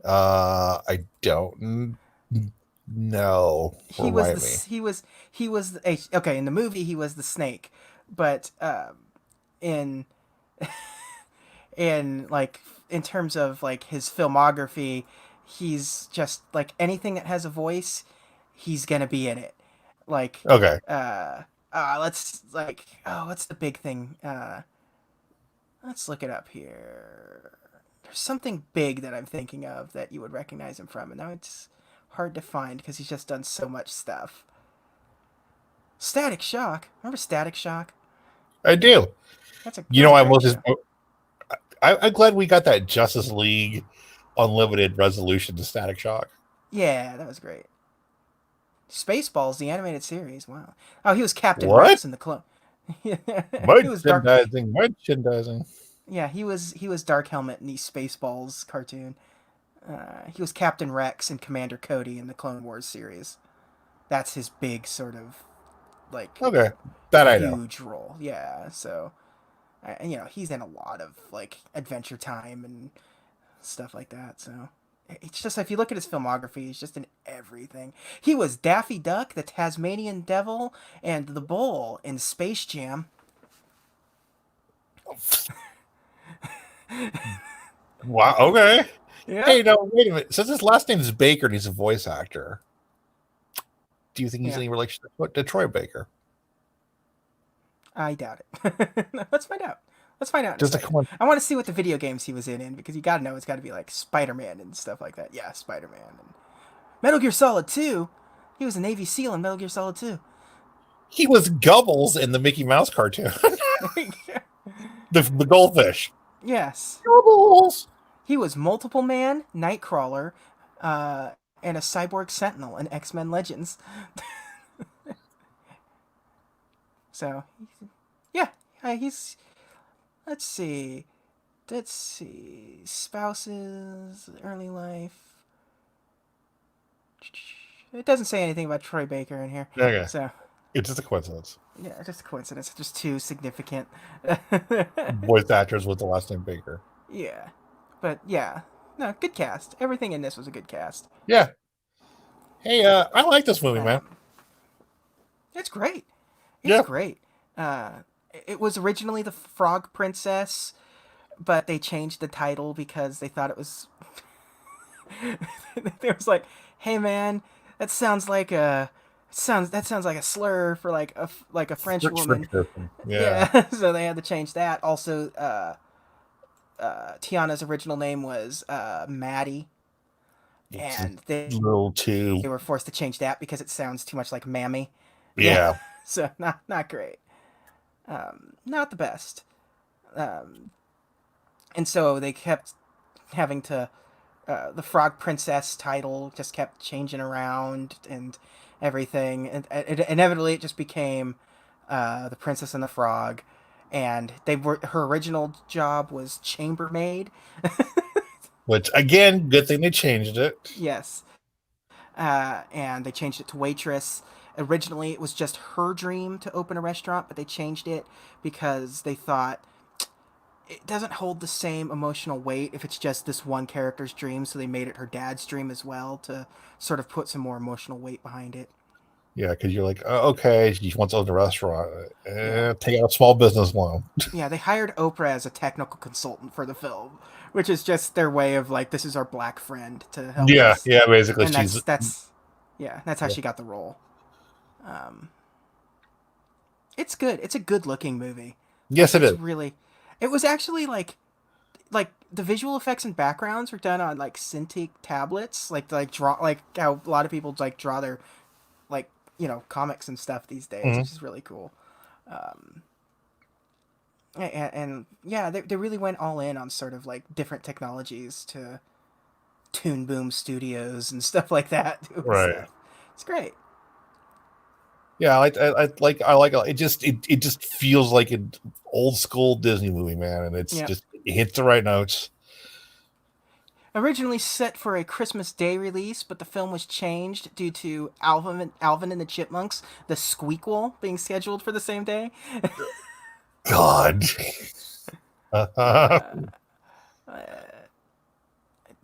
I don't know. He was Remind me. the he was okay in the movie he was the snake, but in like in terms of like his filmography, he's just like anything that has a voice, he's gonna be in it. Like Okay. let's like what's the big thing? Let's look it up here. There's something big that I'm thinking of that you would recognize him from, and now it's hard to find because he's just done so much stuff. Static Shock. Remember Static Shock? I do. That's a You that's know, a I'm great just show. I'm glad we got that Justice League Unlimited resolution to Static Shock. Yeah, that was great. Spaceballs, the animated series. Wow. Oh, he was Captain What? Rex in the clone. Yeah, he was Dark. Merchandising, merchandising. Yeah, he was Dark Helmet in the Spaceballs cartoon. He was Captain Rex and Commander Cody in the Clone Wars series. That's his big sort of like Okay, that I know. huge role. Yeah, so he's in a lot of like Adventure Time and stuff like that. So it's just if you look at his filmography, he's just in everything. He was Daffy Duck, the Tasmanian Devil, and the Bull in Space Jam. Wow. Okay. Yep. Hey, no, wait a minute. Since his last name is Baker and he's a voice actor, do you think he's Yeah, any relation to Troy Baker? I doubt it. Let's find out. Let's find out in a Just a second. coincidence. I want to see what the video games he was in because you got to know it's got to be like Spider-Man and stuff like that. Yeah, Spider-Man and Metal Gear Solid 2. He was a Navy SEAL in Metal Gear Solid 2. He was Gubbles in the Mickey Mouse cartoon. The goldfish. Yes. Gubbles. He was Multiple Man, Nightcrawler, and a Cyborg Sentinel in X-Men Legends. So, yeah, he's. Let's see. Spouses, early life. It doesn't say anything about Troy Baker in here. Okay. So, It's just a coincidence. yeah, just a coincidence. Just too significant. Voice actors with the last name Baker. Yeah. But, yeah. No, good cast. Everything in this was a good cast. Yeah. Hey, I like this movie, man. Um, it's great. It's Yeah. great. Uh, it was originally the Frog Princess, but they changed the title because they thought it was. They was like, "Hey man, that sounds like a that sounds like a slur for like a French French woman." person. Yeah. Yeah, so they had to change that. Also, Tiana's original name was Maddie, It's a and they little too. were forced to change that because it sounds too much like Mammy. Yeah, Yeah. so not great. Not the best. And so they kept having to the Frog Princess title just kept changing around and everything, and inevitably it just became the Princess and the Frog, and they were her original job was chambermaid. Which again, good thing they changed it. Yes, and they changed it to waitress. Originally, it was just her dream to open a restaurant, but they changed it because they thought it doesn't hold the same emotional weight if it's just this one character's dream, so they made it her dad's dream as well to sort of put some more emotional weight behind it. Yeah, because you're like, oh, okay, she wants to open a restaurant. Yeah. Take out a small business loan. Yeah, they hired Oprah as a technical consultant for the film, which is just their way of like, this is our black friend to help Yeah, us. yeah, basically, And she's. that's how she got the role. Um, it's good. It's a good looking movie. Like Yes, it is. it was actually like the visual effects and backgrounds were done on like Cintiq tablets, like draw like how a lot of people like draw their like comics and stuff these days, Mhm. which is really cool. And yeah, they really went all in on sort of like different technologies to Toon Boom Studios and stuff like that doing Right. stuff. It's great. Yeah, I like it. It just feels like an old school Disney movie, man, and it's Yeah. just it hits the right notes. Originally set for a Christmas Day release, but the film was changed due to Alvin and the Chipmunks, the Squeakquel, being scheduled for the same day. God.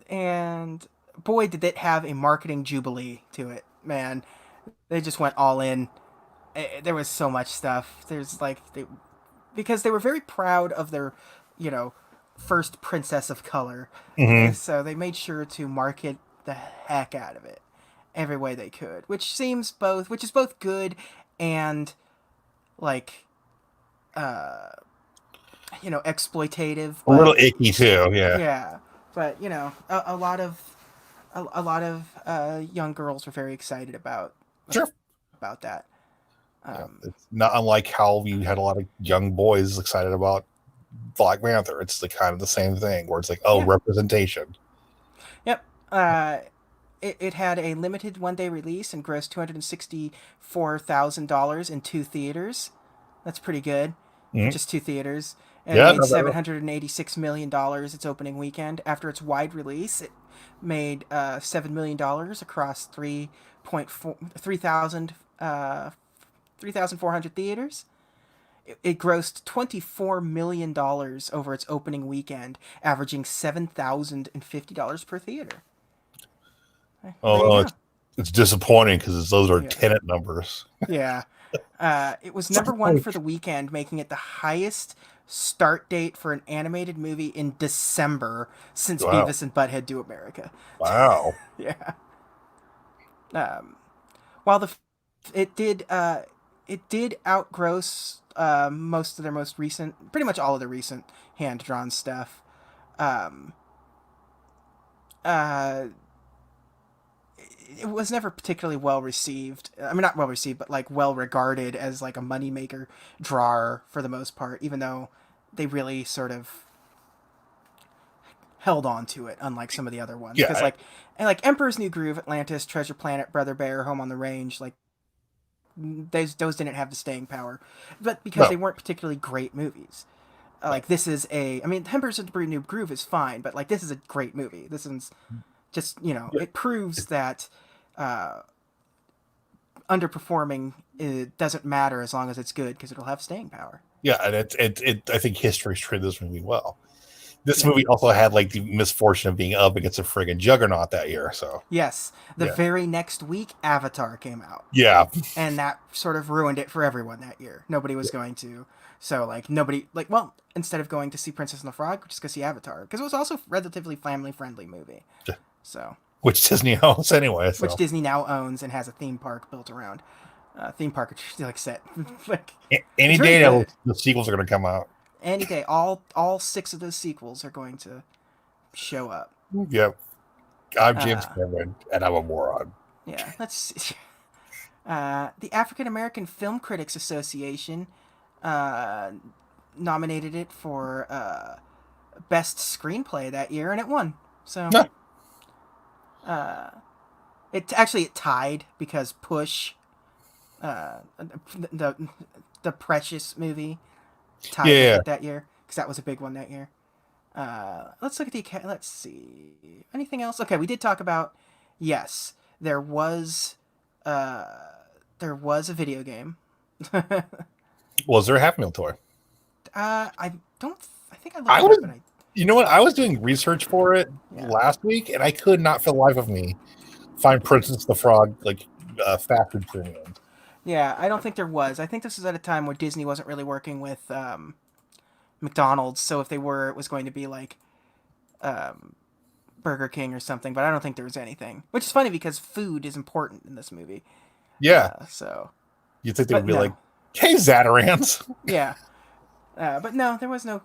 And boy, did it have a marketing jubilee to it, man. They just went all in. There was so much stuff. There's because they were very proud of their, you know, first princess of color. Hmm. So they made sure to market the heck out of it every way they could, which is both good and like exploitative, A little but icky too. Yeah. yeah, but a lot of young girls were very excited Sure. about that. Yeah. It's not unlike how you had a lot of young boys excited about Black Panther. It's the kind of the same thing where it's like, oh, Yeah. representation. Yep. It had a limited one-day release and grossed $264,000 in two theaters. That's pretty good for Mhm. just two theaters. And it Yeah, made no, $786 million its opening weekend. After its wide release, it made $7 million across 3,400 theaters. It grossed $24 million over its opening weekend, averaging $7,050 per theater. There you oh, go. it's disappointing because those are Yeah. tenant numbers. Yeah. It was number one for the weekend, making it the highest start date for an animated movie in December since Wow. Beavis and Butthead Do America. Wow. Yeah. Um, while it did outgross most of their most recent, pretty much all of the recent hand drawn stuff. Um, uh, it was never particularly well received. I mean, not well received, but like well regarded as like a moneymaker drawer for the most part, even though they really sort of held on to it, unlike some of the other ones. Yeah. Because like Emperor's New Groove, Atlantis, Treasure Planet, Brother Bear, Home on the Range, like those didn't have the staying power, but because No. they weren't particularly great movies. Like this is I mean, Emperor's New Groove is fine, but like this is a great movie. This is just Yeah. it proves that uh, underperforming it doesn't matter as long as it's good because it'll have staying power. Yeah, and I think history's treated this movie well. this Yeah. movie also had like the misfortune of being up against a friggin' juggernaut that year. So Yes. The yeah, very next week, Avatar came out. yeah, And that sort of ruined it for everyone that year. Nobody was going to. So, like, nobody, like, well, instead of going to see Princess and the Frog, just go see Avatar. Because it was also a relatively family friendly movie. So, which Disney owns anyway. which So Disney now owns and has a theme park built around. Theme park, like, set. Like, any it's very day now good. the sequels are going to come out. Any day, all 6 of those sequels are going to show up. Yep. I'm James Uh, Cameron, and I'm a moron. yeah, let's see. The African American Film Critics Association uh, nominated it for best screenplay that year, and it won. So Nah. it tied because Push, the the Precious movie, tied with Yeah, it that year because that was a big one that year. Let's look at the. Let's see. Anything else? Okay, we did talk about. Yes, uh, there was a video game. was there a Happy Meal toy? I don't. I think I looked I it was, up, but I you know what? I was doing research for it yeah. last week, and I could not, for the life of me, find Princess the Frog like fast food premium. Yeah, I don't think there was. I think this was at a time where Disney wasn't really working with McDonald's, so if they were, it was going to be like Burger King or something. But I don't think there was anything, which is funny because food is important in this movie. Yeah, So, you'd think they would but be like, no, "Hey, Zatarans." yeah, but no, there was no,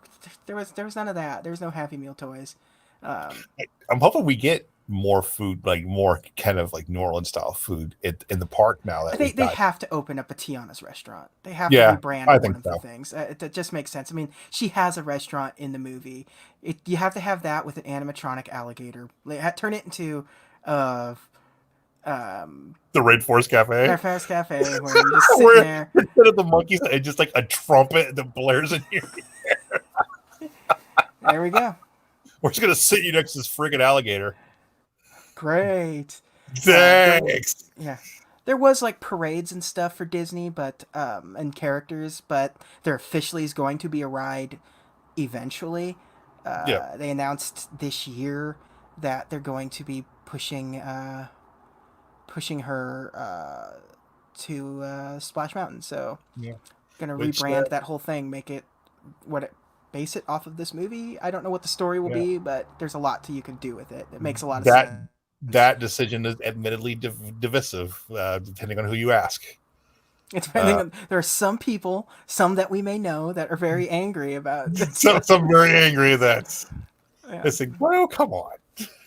there was none of that. There was no Happy Meal toys. Um, I'm hoping we get more food, like more kind of like New Orleans style food in the park now that they we've got. have to open up a Tiana's restaurant. They have to Yeah, rebrand I one think of the so. things. It just makes sense. I mean, she has a restaurant in the movie. You have to have that with an animatronic alligator. Turn it into uh, The Rainforest Cafe, their fast cafe where you're just sitting where there. instead of the monkeys, it's just like a trumpet that blares in here. There we go. We're just gonna sit you next to this friggin' alligator. Great. There, Thanks. yeah. There was like parades and stuff for Disney, but and characters, but there officially is going to be a ride eventually. Yeah, They announced this year that they're going to be pushing her to Splash Mountain. So yeah. gonna Which rebrand that whole thing, make it what it base it off of this movie. I don't know what the story will yeah. be, but there's a lot you can do with it. It makes a lot of That sense. that decision is admittedly divisive, depending on who you ask. It's depending Uh, on there are some people, some that we may know, that are very angry about this. so I'm very angry that Yeah, it's like, well, come on.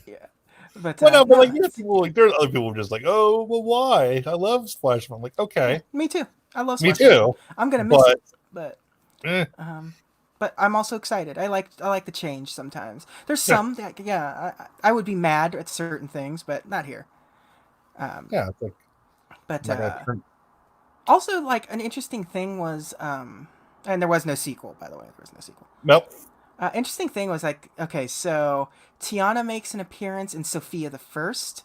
yeah. But Well, no, but like, no, you know, people like there's other people who are just like, oh, well, why? I love Splash Mountain. I'm like, yeah, okay, me too. I love me Splash Mountain. too, I'm gonna miss but it, but eh, um, but I'm also excited. I like the change sometimes. There's yeah, some that yeah, I would be mad at certain things, but not here. Um, yeah, it's like but I'm not gonna turn. also like an interesting thing was and there was no sequel, by the way. There was no sequel. Nope. Interesting thing was like, okay, so Tiana makes an appearance in Sophia the First.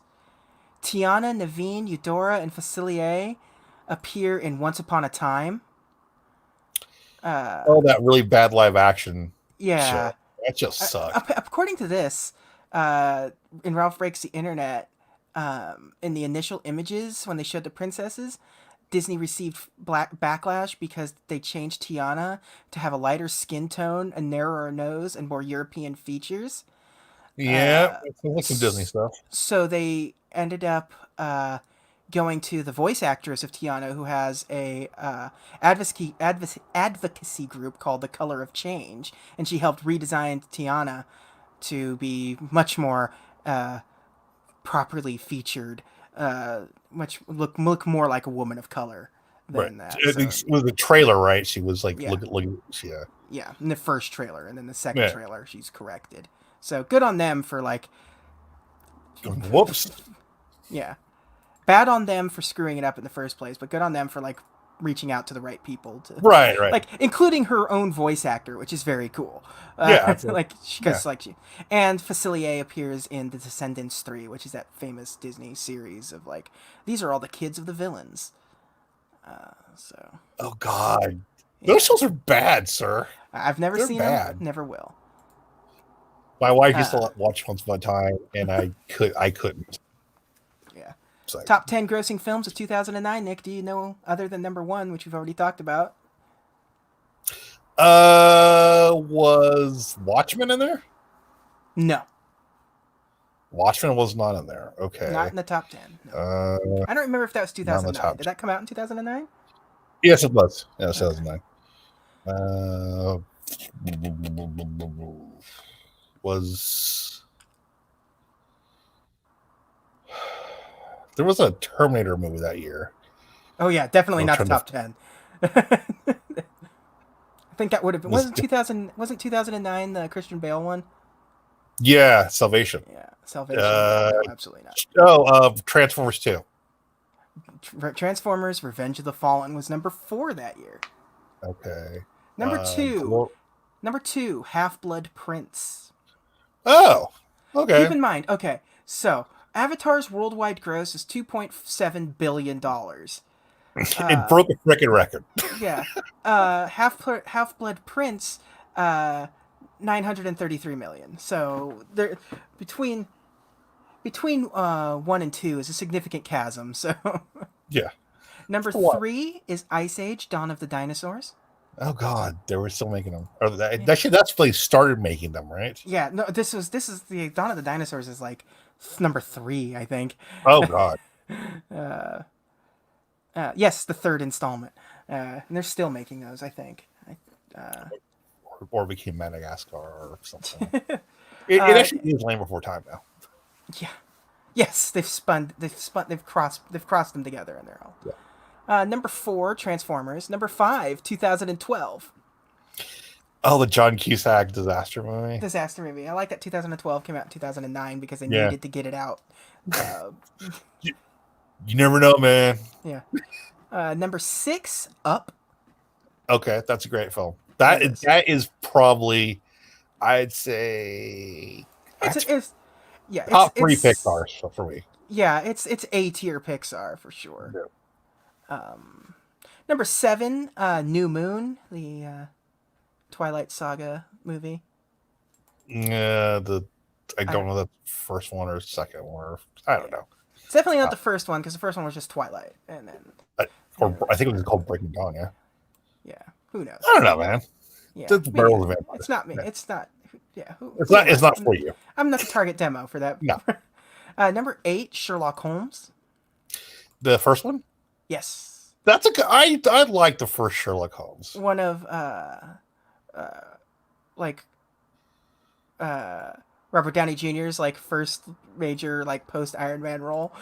Tiana, Naveen, Eudora, and Facilier appear in Once Upon a Time. Oh, that really bad live action Yeah. show. That just sucked. According to this, in Ralph Breaks the Internet, in the initial images when they showed the princesses, Disney received backlash because they changed Tiana to have a lighter skin tone, a narrower nose, and more European features. Yeah, it's like some Disney stuff. So they ended up going to the voice actress of Tiana, who has a advocacy group called The Color of Change, and she helped redesign Tiana to be much more properly featured, much look more like a woman of color Right. than that. I So think it was the trailer, right? She was like, yeah, look, yeah. yeah, in the first trailer, and then the second Yeah. trailer, she's corrected. So good on them for like, Whoops. yeah, bad on them for screwing it up in the first place, but good on them for like reaching out to the right people to Right, right. like including her own voice actor, which is very cool. Yeah, absolutely. Like because like she and Facilier appears in The Descendants 3, which is that famous Disney series of like these are all the kids of the villains. So Oh God, yeah. those shows are bad, sir. I've never They're seen bad. them, never will. My wife used to Uh, watch Once Upon a Time, and I couldn't. yeah. So, Top 10 grossing films of 2009. Nick, do you know other than number one, which we've already talked about? was Watchmen in there? No, Watchmen was not in there. not Okay. in the top 10. No. Uh, I don't remember if that was not in the 2009. top. Did that come out in 2009? Yes, it was. Yeah, it Okay. says nine. Was there was a Terminator movie that year? Oh yeah, definitely I'm not the trying to. top 10. I think that would have been Was, wasn't 2009 the Christian Bale one? yeah, Salvation. Yeah, Salvation. Yeah, no, absolutely not. Transformers 2. Transformers: Revenge of the Fallen was number 4 that year. Okay. Number two, Glor- number two, Half Blood Prince. oh, Keep okay. in mind, okay, so Avatar's worldwide gross is $2.7 billion. It broke a freaking record. Yeah, Half Blood Prince, 933 million. So there, between one and two is a significant chasm. So Yeah. number What? 3 is Ice Age: Dawn of the Dinosaurs. Oh God, they were still making them. Or Yeah. actually, that's when they started making them, right? Yeah, no, this is the Dawn of the Dinosaurs is like number 3, I think. Oh God. Yes, the third installment, and they're still making those, I think. Or became Madagascar or something. It actually is Land Before Time now. Yeah, yes, they've crossed them together, and they're all. Yeah. Number 4, Transformers. Number 5, 2012, Oh, the John Cusack disaster movie. disaster movie. I like that 2012 came out in 2009 because they Yeah. needed to get it out. You never know, man. Yeah. Number 6, Up. Okay, that's a great film. It is. That is probably, I'd say, It's yeah, top three it's Pixar for me. yeah, it's A tier Pixar for sure. Yeah. Number 7, New Moon, the Twilight Saga movie. Yeah, I don't know the first one or second one, or I don't know. It's definitely not the first one because the first one was just Twilight, and then I think it was called Breaking Dawn. Yeah, yeah, who knows? I don't know, man. Yeah, It's me werewolf neither. vampires. It's not me. Yeah. It's not. Yeah, It's not. It's not for you. I'm not the target demo for that. No. Number 8, Sherlock Holmes. The first one. Yes, That's a good. I like the first Sherlock Holmes. one of like Robert Downey Jr.'s like first major like post Iron Man role.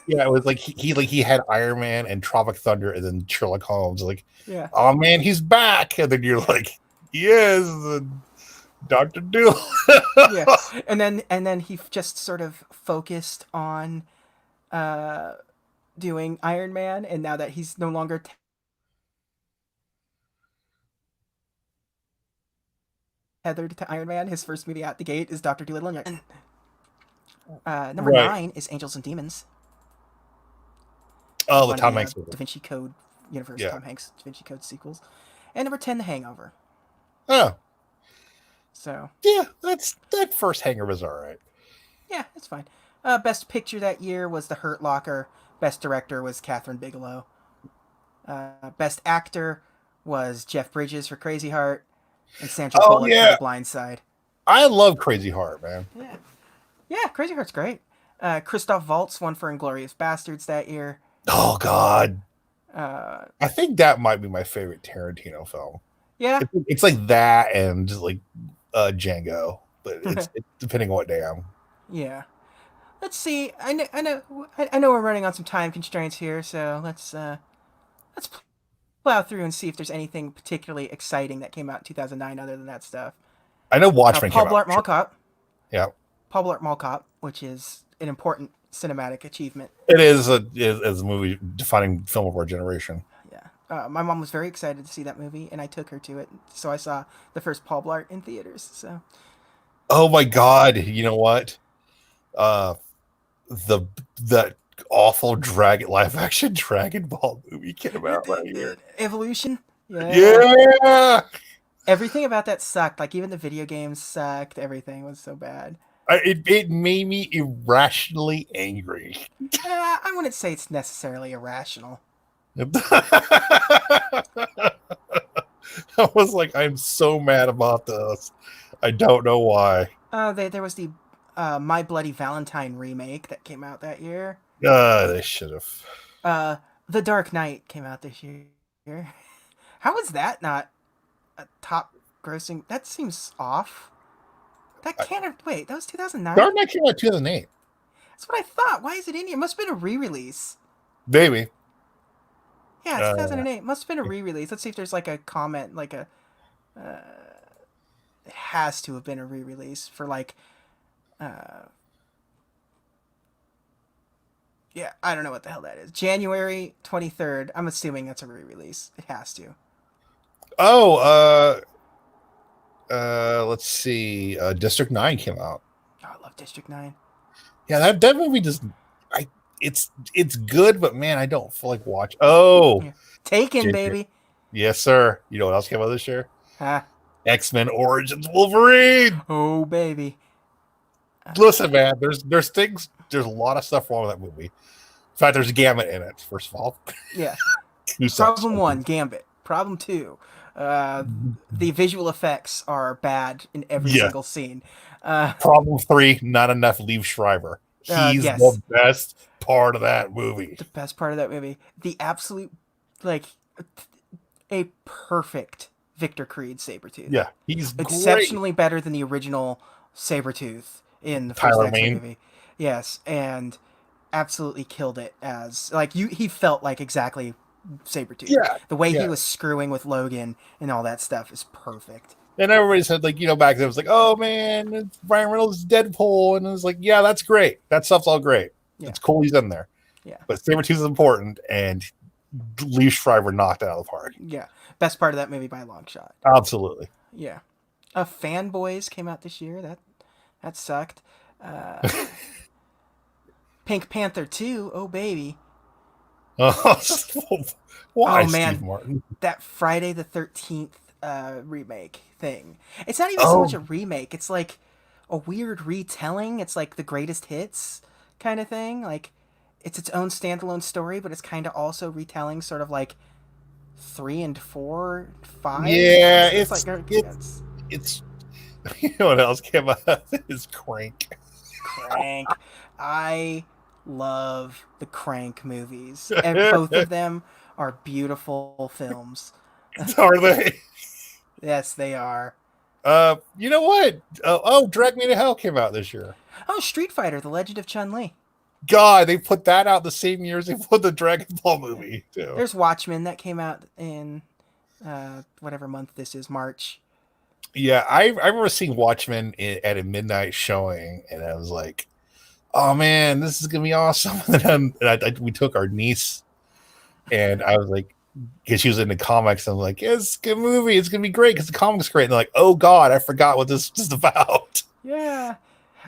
Yeah, it was like he had Iron Man and Tropic Thunder, and then Sherlock Holmes. Like, Yeah. oh man, he's back, and then you're like, yes, Doctor Doom. Yeah, and then he just sort of focused on doing Iron Man, and now that he's no longer tethered to Iron Man, his first movie out the gate is Doctor Dolittle. Number Right. 9 is Angels and Demons. Oh, the One of Tom Hanks movie. Da Vinci Code universe, Yeah. Tom Hanks Da Vinci Code sequels, and number 10, The Hangover. Oh, So yeah, that first Hanger was all right. yeah, it's fine. Best picture that year was The Hurt Locker. Best director was Catherine Bigelow. Best actor was Jeff Bridges for Crazy Heart, and Sandra Oh, Bullock yeah. for The Blind Side. I love Crazy Heart, man. Yeah, yeah, Crazy Heart's great. Christoph Waltz won for Inglorious Bastards that year. Oh God, Uh, I think that might be my favorite Tarantino film. yeah, It's like that and like Django, but it's depending on what day I'm. yeah. Let's see. I know we're running on some time constraints here, so let's plow through and see if there's anything particularly exciting that came out in 2009 other than that stuff. I know Watchmen Paul came Blart out. Mall Cop. Yeah, Paul Blart Mall Cop, which is an important cinematic achievement. it is a movie defining film of our generation. Yeah. My mom was very excited to see that movie, and I took her to it. So I saw the first Paul Blart in theaters. So Oh my God, you know what? That awful live action Dragon Ball movie came out that year. Evolution. Yeah. Yeah, Everything about that sucked. Like even the video games sucked. Everything was so bad. It made me irrationally angry. I wouldn't say it's necessarily irrational. I was like, I'm so mad about this. I don't know why. There was the My Bloody Valentine remake that came out that year. They should have. Uh, The Dark Knight came out this year. How is that not a top grossing? That seems off. That can't have. Wait, that was 2009? Dark Knight came out 2008. That's what I thought. Why is it in here? It must have been a re release. Baby. Yeah, Uh, 2008. Must have been a re release. Let's see if there's like a comment, like a. It has to have been a re release for like. Yeah, I don't know what the hell that is. January 23rd. I'm assuming that's a re release. It has to. oh, let's see. District 9 came out. Oh, I love District 9. Yeah, that movie just I it's good, but man, I don't feel like watch. Oh, Yeah. Taken, Ginger. baby. Yes, sir. You know what else came out this year? Ah, X-Men Origins Wolverine. oh, baby. Listen, man, there's a lot of stuff wrong with that movie. In fact, there's Gambit in it, first of all. Yeah. Who sucks? Problem one, Gambit. Problem two, the visual effects are bad in every Yeah. single scene. Uh, Problem 3, not enough Liev Schreiber. He's yes. the best part of that movie. The best part of that movie, the absolute, like, a perfect Victor Creed Sabretooth. Yeah, he's great. Exceptionally better than the original Sabretooth in the first Tyler X-Men Mane. movie. Yes, and absolutely killed it as like he felt like exactly Sabretooth. Yeah, The way yeah. he was screwing with Logan and all that stuff is perfect. And everybody said, like, back then it was like, oh man, it's Ryan Reynolds is Deadpool. And it was like, yeah, that's great. That stuff's all great. Yeah. It's cool he's in there. Yeah. But Sabretooth is important, and Liev Schreiber knocked it out of the park. Yeah. Best part of that movie by a long shot. Absolutely. Yeah. Fanboys came out this year. That sucked. Pink Panther 2, oh baby. Why, Oh, Steve man. Martin? That Friday the 13th remake thing. It's not even so much a remake. It's like a weird retelling. It's like the greatest hits kind of thing. Like it's its own standalone story, but it's kind of also retelling sort of like 3 and 4, 5. Yeah, it's you know what else came out? Is Crank. Crank. I love the Crank movies. And both of them are beautiful films. Are they? Yes, they are. You know what? Drag Me to Hell came out this year. Oh, Street Fighter: The Legend of Chun-Li. God, they put that out the same year as they put the Dragon Ball movie too. There's Watchmen that came out in whatever month this is, March. Yeah, I remember seeing Watchmen at a midnight showing, and I was like, "Oh man, this is gonna be awesome!" And we took our niece, and I was like, because she was into comics, and I'm like, yeah, "It's a good movie. It's gonna be great because the comic's great." And they're like, "Oh God, I forgot what this is about." Yeah.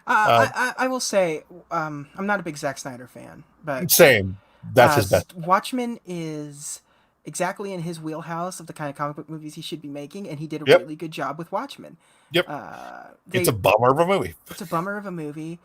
I will say, I'm not a big Zack Snyder fan, but Same. That's his best. Watchmen is exactly in his wheelhouse of the kind of comic book movies he should be making, and he did a Yep. really good job with Watchmen. Yep. It's a bummer of a movie. It's a bummer of a movie.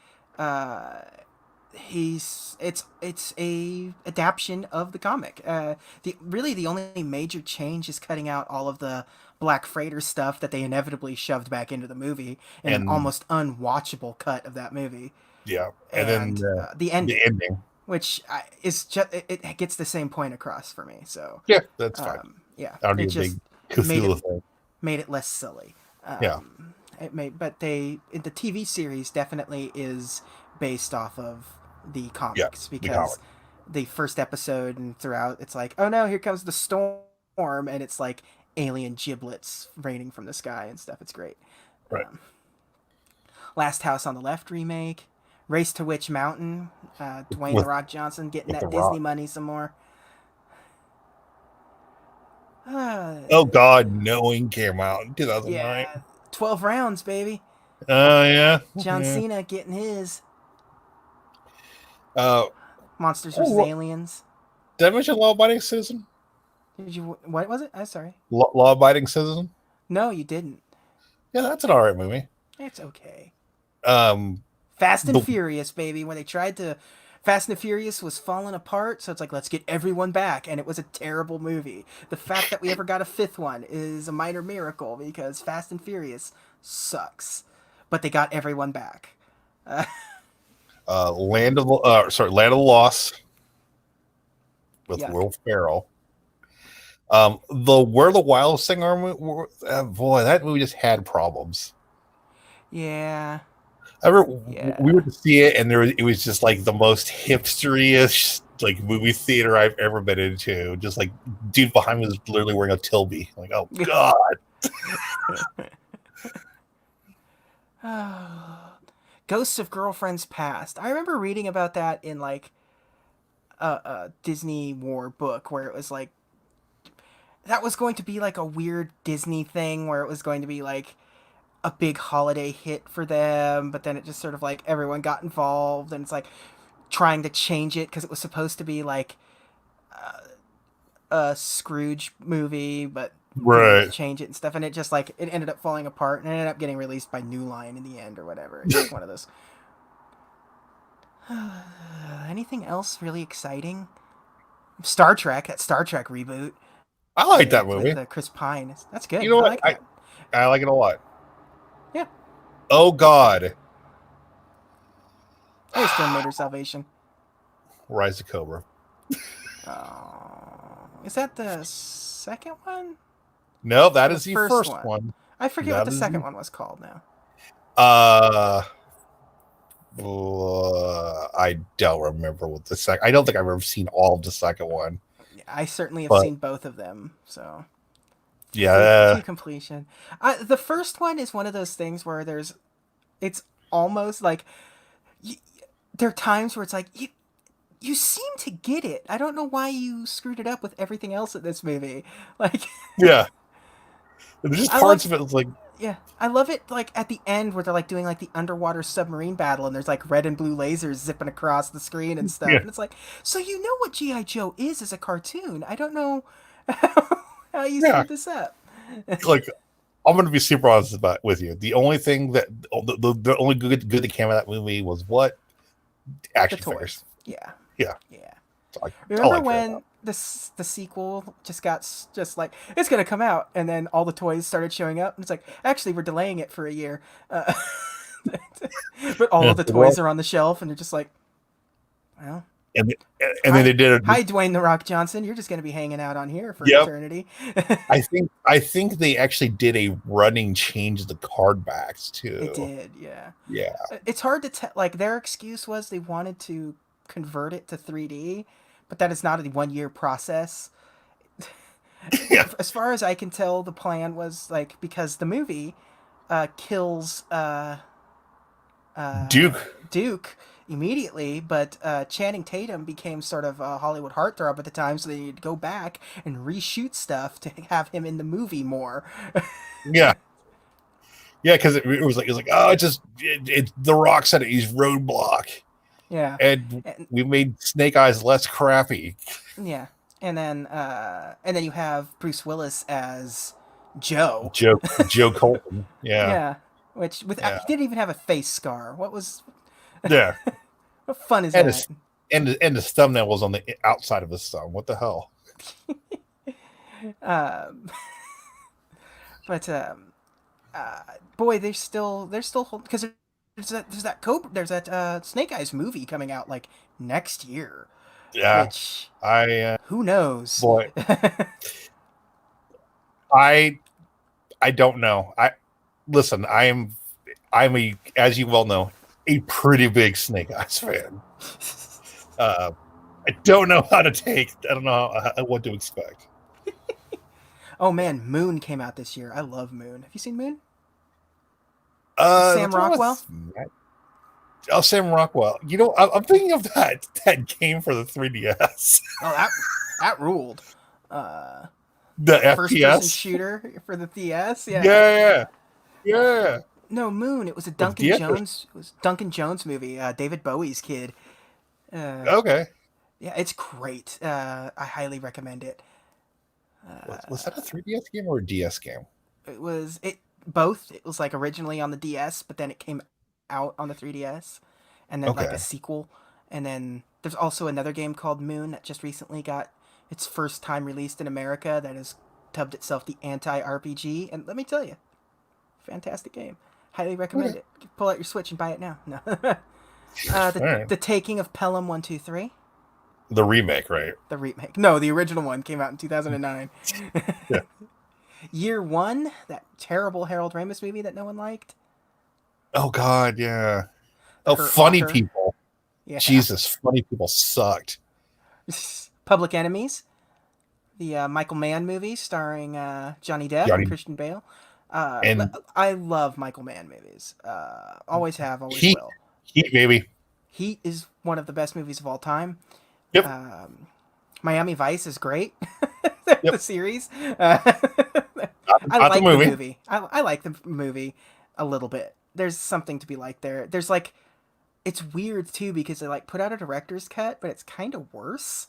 It's a adaptation of the comic. The only major change is cutting out all of the Black Freighter stuff that they inevitably shoved back into the movie in an And- almost unwatchable cut of that movie. Yeah, And then the ending, the ending. which is just it gets the same point across for me. So Yeah, that's fine. yeah, I don't it need a just big made Cthulhu it thing. made it less silly. Yeah. But the TV series definitely is based off of the comics because comic. the first episode and throughout it's like, oh no, here comes the storm, and it's like alien giblets raining from the sky and stuff. It's great. Right. Last House on the Left remake, Race to Witch Mountain, Dwayne With- the Rock Johnson getting with that The Disney Rock. money some more. Oh God, Knowing came out in 2009. Yeah, 12 rounds, baby. Oh yeah. John Yeah. Cena getting his. Uh, Monsters vs. Oh, Aliens. did I mention Law Abiding Citizen? Did you? What was it? I'm sorry. Law Abiding Citizen. No, you didn't. Yeah, that's an alright movie. It's okay. Um, Fast and the Furious, baby. When they tried to, Fast and Furious was falling apart, so it's like let's get everyone back, and it was a terrible movie. The fact that we ever got a fifth one is a minor miracle because Fast and Furious sucks, but they got everyone back. Land of the Lost with Yuck. Will Ferrell. The Where the Wild Thing Are, boy, that movie just had problems. Yeah, I remember we yeah. went to see it, and it was just like the most hipsterish like movie theater I've ever been into. Just like dude behind me was literally wearing a Tilby. Like, oh god, Ghosts of Girlfriends Past. I remember reading about that in like a Disney War book where it was like that was going to be like a weird Disney thing where it was going to be like a big holiday hit for them, but then it just sort of like everyone got involved and it's like trying to change it because it was supposed to be like a Scrooge movie, but they wanted to right? change it and stuff, and it just like it ended up falling apart and it ended up getting released by New Line in the end or whatever. It's like one of those. Anything else really exciting? Star Trek, that Star Trek reboot I like that movie. with Chris Pine. That's You good. know I what? like I that. I like it a lot. Yeah. Oh god, I was Terminator Salvation. Rise of Cobra. Is that the second one? No, that Or the is the first first one? one. I forget what That the is second the one was called now. uh I don't remember what the second. I don't think I've ever seen all of the second one, I certainly have but seen both of them, so to yeah, completion. The first one is one of those things where it's almost like y there are times where it's like you seem to get it. I don't know why you screwed it up with everything else in this movie. Like yeah. There's just I parts love of it that's like, yeah, I love it like at the end where they're like doing like the underwater submarine battle and there's like red and blue lasers zipping across the screen and stuff. yeah, And it's like, so you know what G.I. Joe is as a cartoon. I don't know how you yeah. screwed this up. Like I'm gonna be super honest about with you. The only thing that the only good that came out of that movie was what The action figures. toys. Yeah. Yeah, Yeah. that's all Remember I care about. when the sequel just got just like it's gonna come out, and then all the toys started showing up, and it's like actually we're delaying it for a year, but all Yeah, of the well, toys are on the shelf, and they're just like, well, and and then hi, they did it. hi, Dwayne the Rock Johnson, you're just gonna be hanging out on here for Yep, eternity. I think they actually did a running change of the card backs It too. did, yeah. Yeah, It's hard to tell. Like their excuse was they wanted to convert it to 3D, but that is not a 1 year process. yeah. As far as I can tell, the plan was like because the movie kills Duke. Duke immediately, but Channing Tatum became sort of a Hollywood heartthrob at the time, so they needed to go back and reshoot stuff to have him in the movie more. Yeah, yeah, because it was like oh, it's the Rock said it, he's Roadblock, Yeah, and and we made Snake Eyes less crappy. yeah, and then you have Bruce Willis as Joe. Joe Colton. Yeah, Yeah, which without yeah, he didn't even have a face scar. yeah. What fun is And that? his his thumbnail was on the outside of his thumb. What the hell? Um, but boy, they're still because there's that Snake Eyes movie coming out like next year, Yeah, which I who knows? boy, I I don't know. I listen. I'm a, as you well know, a pretty big Snake Eyes fan. Uh, I don't know how to take. I don't know what to expect. Oh man, Moon came out this year. I love Moon. Have you seen Moon? Sam That's one Rockwell. with Sam Rockwell. You know, I'm thinking of that game for the 3DS, Oh, that ruled. Uh, the First person FPS. shooter for the DS. Yeah. Yeah, yeah. No, Moon. It was a Was it Duncan DS or Jones. It was Duncan Jones movie. David Bowie's kid. Uh, okay? yeah, it's great. I highly recommend it. Was that a 3DS game or a DS game? It was it both. It was like originally on the DS, but then it came out on the 3DS, and then like a Okay. sequel. And then there's also another game called Moon that just recently got its first time released in America. That has dubbed itself the Anti RPG. And let me tell you, fantastic game. Highly recommend Okay. it. Pull out your Switch and buy it now. No. All right. The Taking of Pelham 123. The remake, right? The remake. No, the original one came out in 2009. Yeah. Year One, that terrible Harold Ramis movie that no one liked. Oh God, yeah. The Oh, Hurt funny Locker. people. Yeah. Jesus, funny people sucked. Public Enemies, the Michael Mann movie starring Johnny Depp and Johnny Christian Bale. and I love Michael Mann movies. Always have, always Heat, will. Heat, baby. Heat is one of the best movies of all time. Yep, Um, Miami Vice is great. yep. The series. I Not the like the movie. movie. I like the movie a little bit. There's something to be liked there. There's like it's weird too because they like put out a director's cut, but it's kind of worse.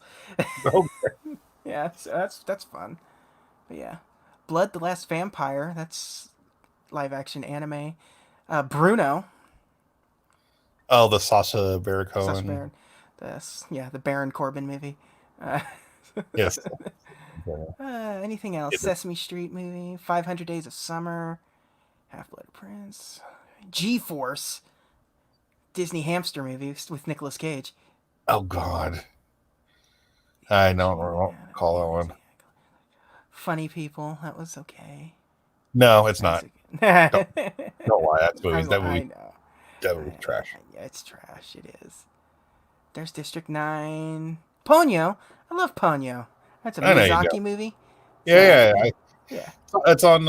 Oh, Yeah, so that's fun. But yeah, Blood the Last Vampire. That's live action anime. Bruno, oh, the Sasha Baron Sacha Cohen. Baron. The Baron Corbin movie. Uh, Yes. anything else? Sesame Street movie. 500 Days of Summer. Half Blood Prince. G Force. Disney hamster movie with Nicolas Cage. Oh God, I don't recall that one. Funny People. That was okay. No, it's That's not. Don't, okay. don't lie. That movie. That I movie. know. That movie trash. Yeah, it's trash. It is. There's District 9. Ponyo. I love Ponyo. That's a I know you do. Miyazaki movie. Yeah, yeah. Yeah, It's on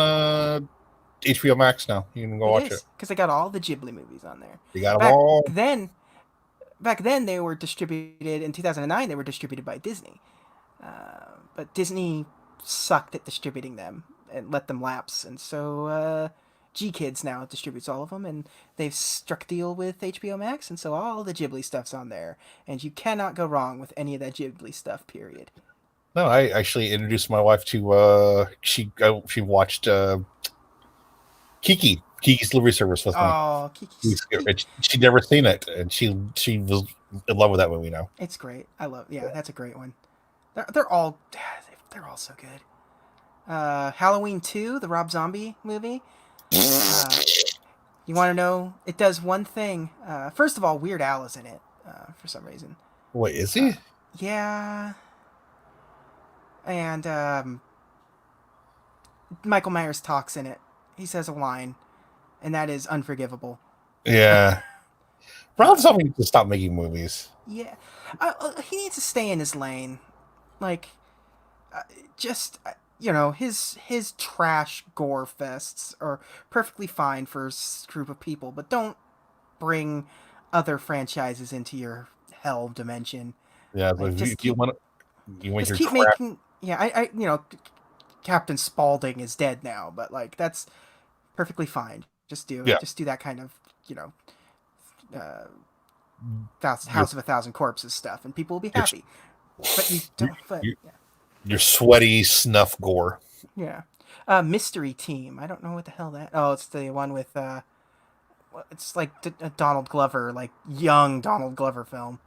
HBO Max now. You can go it watch it. is. Because I got all the Ghibli movies on there. You got them Back all. then, back then they were distributed, in 2009, they were distributed by Disney. But Disney sucked at distributing them and let them lapse. And so G Kids now distributes all of them, and they've struck a deal with HBO Max, and so all the Ghibli stuff's on there. And you cannot go wrong with any of that Ghibli stuff, period. No, I actually introduced my wife to she watched Kiki's Delivery Service with me. Oh, Kiki's. She'd never seen it, and she was in love with that movie now. It's great. I love. Yeah, that's a great one. They're all they're all so good. Halloween 2, the Rob Zombie movie. You want to know? It does one thing. First of all, Weird Al is in it for some reason. Wait, is he? Yeah, and Michael Myers talks in it. He says a line, and that is unforgivable. Yeah. Rob Zombie needs to stop making movies. Yeah, he needs to stay in his lane. Like, just his trash gore fests are perfectly fine for a group of people, but don't bring other franchises into your hell dimension. Yeah, Like, but you want your keep crap. making. Yeah, Captain Spaulding is dead now, but like that's perfectly fine. Yeah, Just do that kind of uh, your, House of a Thousand Corpses stuff, and people will be happy. But you don't. But your, your sweaty snuff gore. yeah. Mystery Team. I don't know what the hell that. Oh, it's the one with. It's like a Donald Glover, like young Donald Glover film.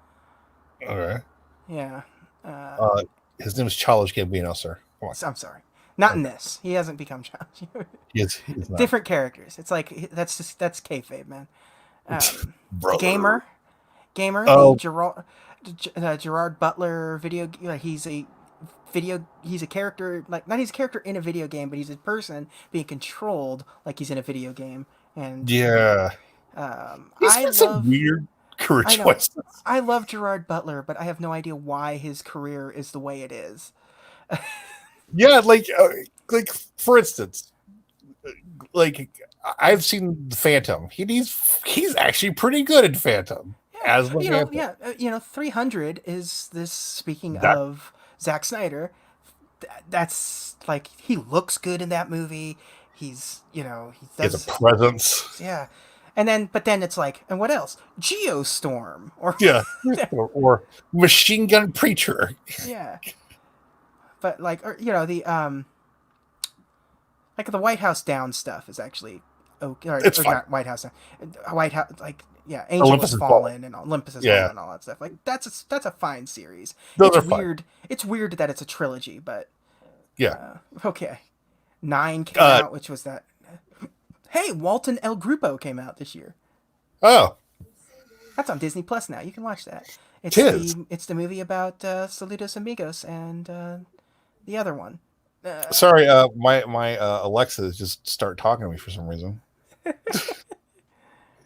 Okay. Yeah. His name is Childish Gambino, sir. Come on. I'm sorry. Not in this. He hasn't become Josh. He's not. Different characters. It's like that's kayfabe, man. Brother. Gamer. Oh. The Gerard Butler video. He's a character, like not he's a character in a video game, but he's a person being controlled like he's in a video game. And Yeah. He's I got some love. weird career I know. choices. I love Gerard Butler, but I have no idea why his career is the way it is. Yeah, like for instance, like I've seen the Phantom. He's actually pretty good at Phantom. As the Phantom. 300 is this. Speaking That- of Zack Snyder, that's like he looks good in that movie. He He does. has a presence. Yeah, but then it's like, and what else? Geostorm or Yeah. or Machine Gun Preacher. yeah, but like the Like the White House Down stuff is actually okay, It's or fine. not White House Down, White House like yeah, Angel Olympus Has has fallen. Fallen and Olympus Has Yeah, Fallen and all that stuff. Like that's a fine series. those It's are fine. weird. It's weird that it's a trilogy, but Yeah. okay. Nine came Uh out, which was that. Hey, Walton El Grupo came out this year. oh, That's on Disney Plus now. You can watch that. tis. It's the movie about Saludos Amigos and the other one. Sorry, my Alexa just start talking to me for some reason.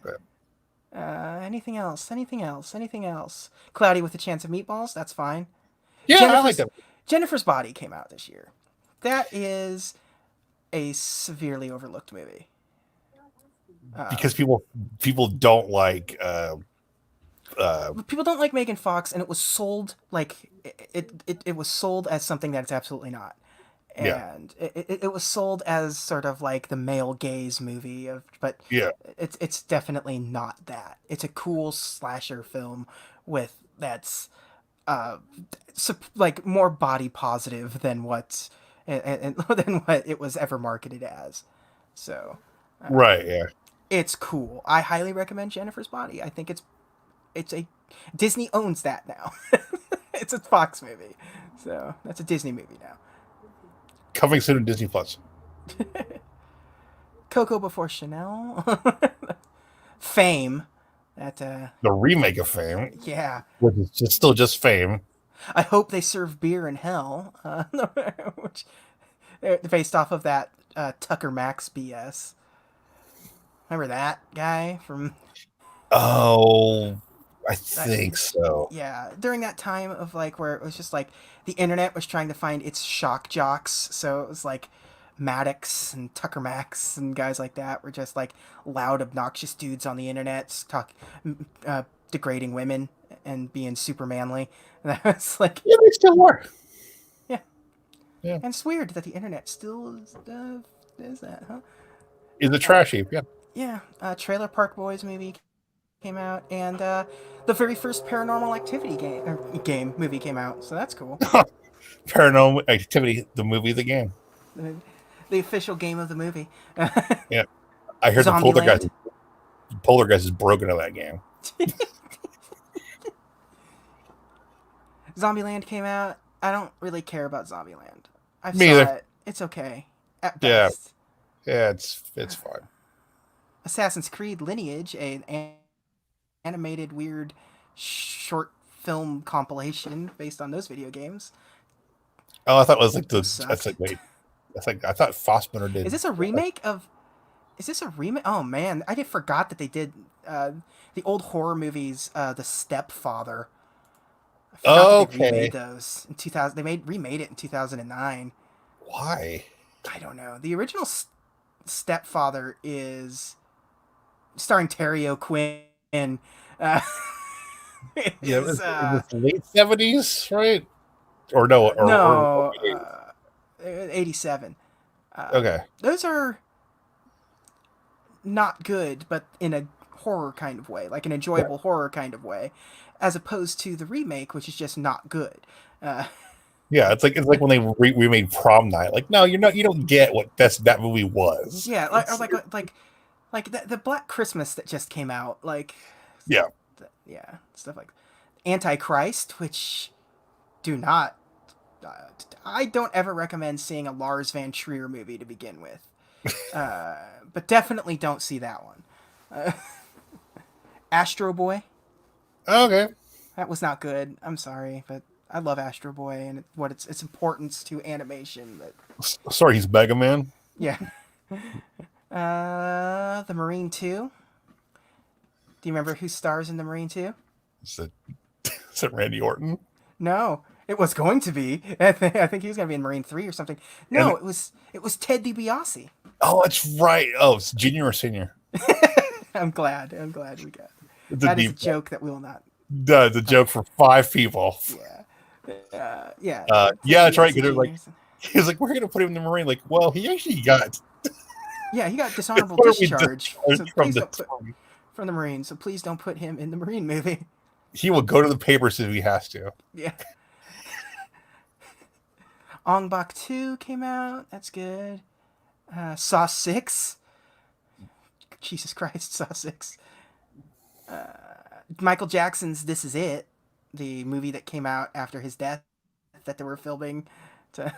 But, Anything else? Anything else? Anything else? Cloudy with a Chance of Meatballs. That's fine. yeah, I like Jennifer's that Jennifer's Body came out this year. That is a severely overlooked movie. because people don't like People don't like Megan Fox, and it was sold like it was sold as something that it's absolutely not. yeah, And it was sold as sort of like the male gaze movie of, but yeah, it's definitely not that. It's a cool slasher film with that's like more body positive than what and than what it was ever marketed as. So right, yeah. it's cool. I highly recommend Jennifer's Body. I think it's a Disney owns that now. It's a Fox movie, so that's a Disney movie now. Coming soon in Disney Plus. Coco Before Chanel, Fame. That The remake of Fame, yeah. which is just still just Fame. I hope they serve beer in hell, which they're based off of that Tucker Max BS. Remember that guy from Oh, I that? think so. Yeah, during that time of like where it was just like the internet was trying to find its shock jocks, so it was like Maddox and Tucker Max and guys like that were just like loud, obnoxious dudes on the internet degrading women and being super manly. And that was like, Yeah, they still are. yeah. Yeah, And it's weird that the internet still is that, huh? is a trash heap. Yeah, Yeah, Trailer Park Boys movie came out, and the very first Paranormal Activity game movie came out, so that's cool. Paranormal Activity, the movie, the game. The official game of the movie. Yeah, I heard the Zombieland. Poltergeist is broken in that game. Zombieland came out. I don't really care about Zombieland. I Me saw either. it. It's okay at Yeah, best. yeah, it's fine. Assassin's Creed Lineage, animated weird short film compilation based on those video games. Oh, I thought it was like that's Sucked. like wait, that's like I thought Fossbender Is did. this a remake of? Is this a remake? Oh man, I just forgot that they did the old horror movies. The Stepfather. I forgot that they remade Okay, those in 2000. They remade it in 2009. why? I don't know. The original Stepfather is starring Terry O'Quinn. Uh, Yeah, is it was late '70s, right? Or no, or no 87. okay, Those are not good, but in a horror kind of way, like an right. enjoyable horror kind of way, as opposed to the remake, which is just not good. Uh, Yeah, it's like when they remade Prom Night. Like, no, you don't get what that movie was. yeah, like or It's like the Black Christmas that just came out, like yeah, yeah, stuff like Antichrist, which do not. I don't ever recommend seeing a Lars Van Trier movie to begin with, but definitely don't see that one. Astro Boy, okay. that was not good. I'm sorry, but I love Astro Boy and what its importance to animation. But Sorry, he's Mega Man. yeah, the Marine 2. Do you remember who stars in the Marine 2? Is it, is it Randy Orton? No, it was going to be. I think he was going to be in Marine 3 or something. And No, it was Ted DiBiase. oh, that's right. Oh, it's junior or senior. I'm glad. I'm glad we got. It's a That is a deep. joke that we will not. It's a joke for 5 people. Yeah. Yeah. Yeah, that's right. DiBiase Because they're like, Jr.. he's like, we're gonna put him in the Marine. Like, well, he actually got Yeah, he got dishonorable literally discharge. So discharged from please the don't put from the Marine. So please don't put him in the Marine movie. He will go to the papers if he has to. Yeah. Ong Bak 2 came out. That's good. Saw 6. Jesus Christ, Saw 6. Michael Jackson's This Is It, the movie that came out after his death that they were filming to for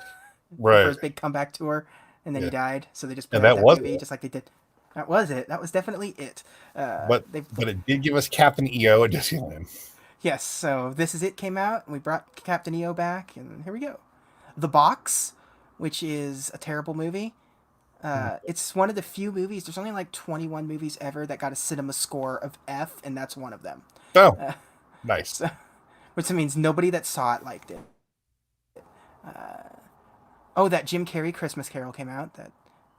Right. his big comeback tour, and then he Yeah. died. So they just put And out that that was movie it. just like they did. That was it. That was definitely it. But They but it did give us Captain EO at Disneyland. Yes. So This Is It came out, and we brought Captain EO back, and here we go. The Box, which is a terrible movie. It's one of the few movies. There's only like 21 movies ever that got a cinema score of F, and that's one of them. Oh, nice. So, which means nobody that saw it liked it. Oh, that Jim Carrey Christmas Carol came out. That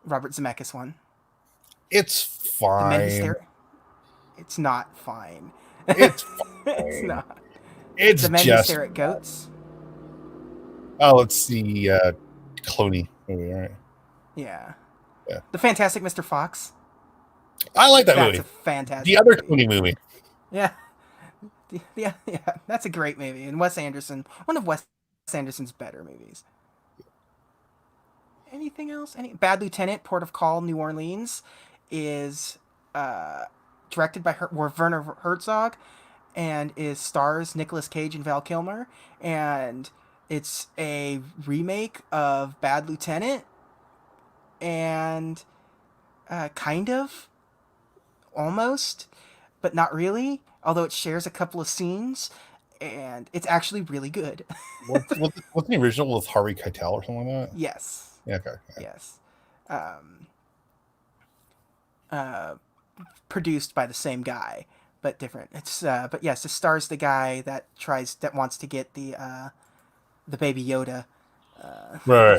Robert Zemeckis one. It's The Men Who fine. Stare. It's not fine. It's It's fine. not. It's The Men Who just. Stare at Goats. Oh, it's the Clooney movie, right? Yeah. Yeah. The Fantastic Mr. Fox. I like that That's movie. a fantastic The other movie. Clooney movie. Yeah. Yeah, yeah, that's a great movie. And Wes Anderson, one of Wes Anderson's better movies. Anything else? Any Bad Lieutenant, Port of Call, New Orleans, is directed by Werner Herzog, and is stars Nicolas Cage and Val Kilmer, and it's a remake of Bad Lieutenant, and kind of, almost, but not really. Although it shares a couple of scenes, and it's actually really good. What's the original with Harvey Keitel or something like that? Yes, Yeah, okay. Yeah. yes. Um, uh, Produced by the same guy, but different. It's but yes, it stars the guy that wants to get the Baby Yoda. Right.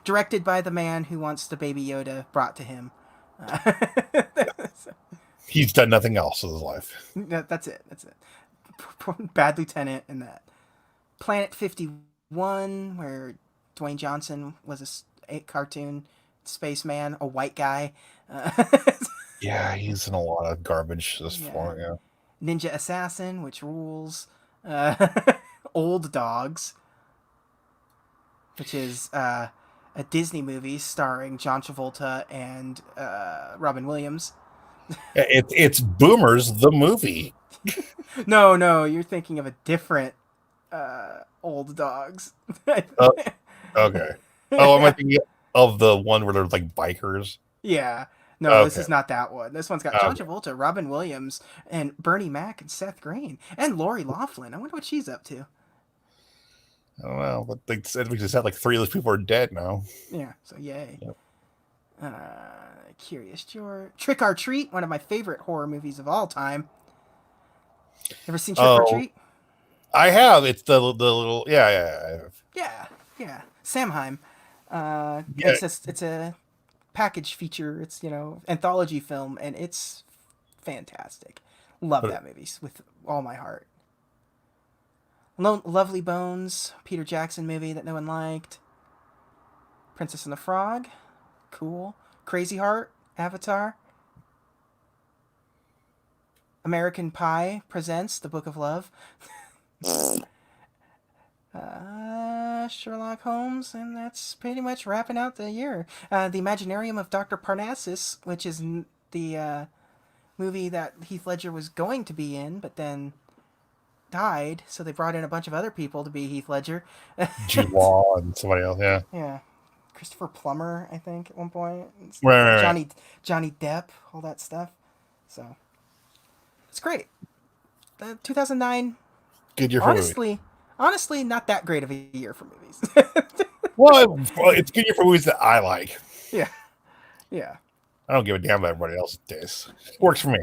Directed by the man who wants the Baby Yoda brought to him. He's done nothing else with his life. That's it. That's it. Bad Lieutenant and that. Planet 51, where Dwayne Johnson was a cartoon spaceman, a white guy. Yeah, he's in a lot of garbage this Yeah. far. Yeah. Ninja Assassin, which rules. Old Dogs, which is a Disney movie starring John Travolta and Robin Williams. It's Boomers the movie. No, no, you're thinking of a different Old Dogs. Uh, okay. Oh, am I thinking of the one where they're like bikers? Yeah. No, this Okay. is not that one. This one's got John Travolta, Robin Williams, and Bernie Mac and Seth Green, and Lori Laughlin. I wonder what she's up to. I don't know, but they said we just had like 3 of those people are dead now. Yeah, so yay. Yep. Curious George. Trick or Treat, one of my favorite horror movies of all time. Ever seen Trick or Oh, Treat? I have. It's the little yeah. I have. Yeah, yeah. Samheim. Yeah, It's a package feature. It's anthology film, and it's fantastic. Love but that movie with all my heart. Lovely Bones, Peter Jackson movie that no one liked. Princess and the Frog, cool. Crazy Heart, Avatar. American Pie presents The Book of Love. Sherlock Holmes, and that's pretty much wrapping out the year. The Imaginarium of Dr. Parnassus, which is the movie that Heath Ledger was going to be in, but then died, so they brought in a bunch of other people to be Heath Ledger. Jude Law and somebody else. Yeah. Yeah. Christopher Plummer, I think, at one point. Right. Johnny Depp, all that stuff. So it's great. 2009, Good year for movies. honestly, not that great of a year for movies. Well, it's good year for movies that I like. Yeah, yeah, I don't give a damn about everybody else's taste. Works for me.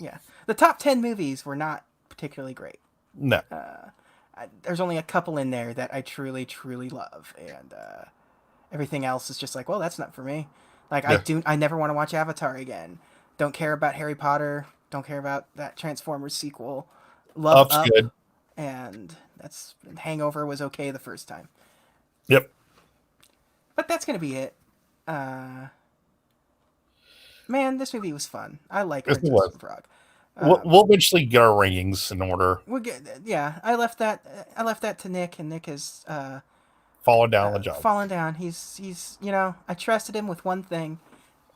yeah. The top 10 movies were not particularly great. No. There's only a couple in there that I truly, truly love, and everything else is just like, well, that's not for me. Like, Yeah. I never want to watch Avatar again. Don't care about Harry Potter. Don't care about that Transformers sequel. Love Up's Up, good. and that's Hangover was okay the first time. Yep. But that's gonna be it. Man, this movie was fun. I like Yes, it Princess was. and the Frog. We'll eventually get our rankings in order. We'll get, yeah. I left that to Nick, and Nick has falling down on the job. falling down. He's I trusted him with one thing,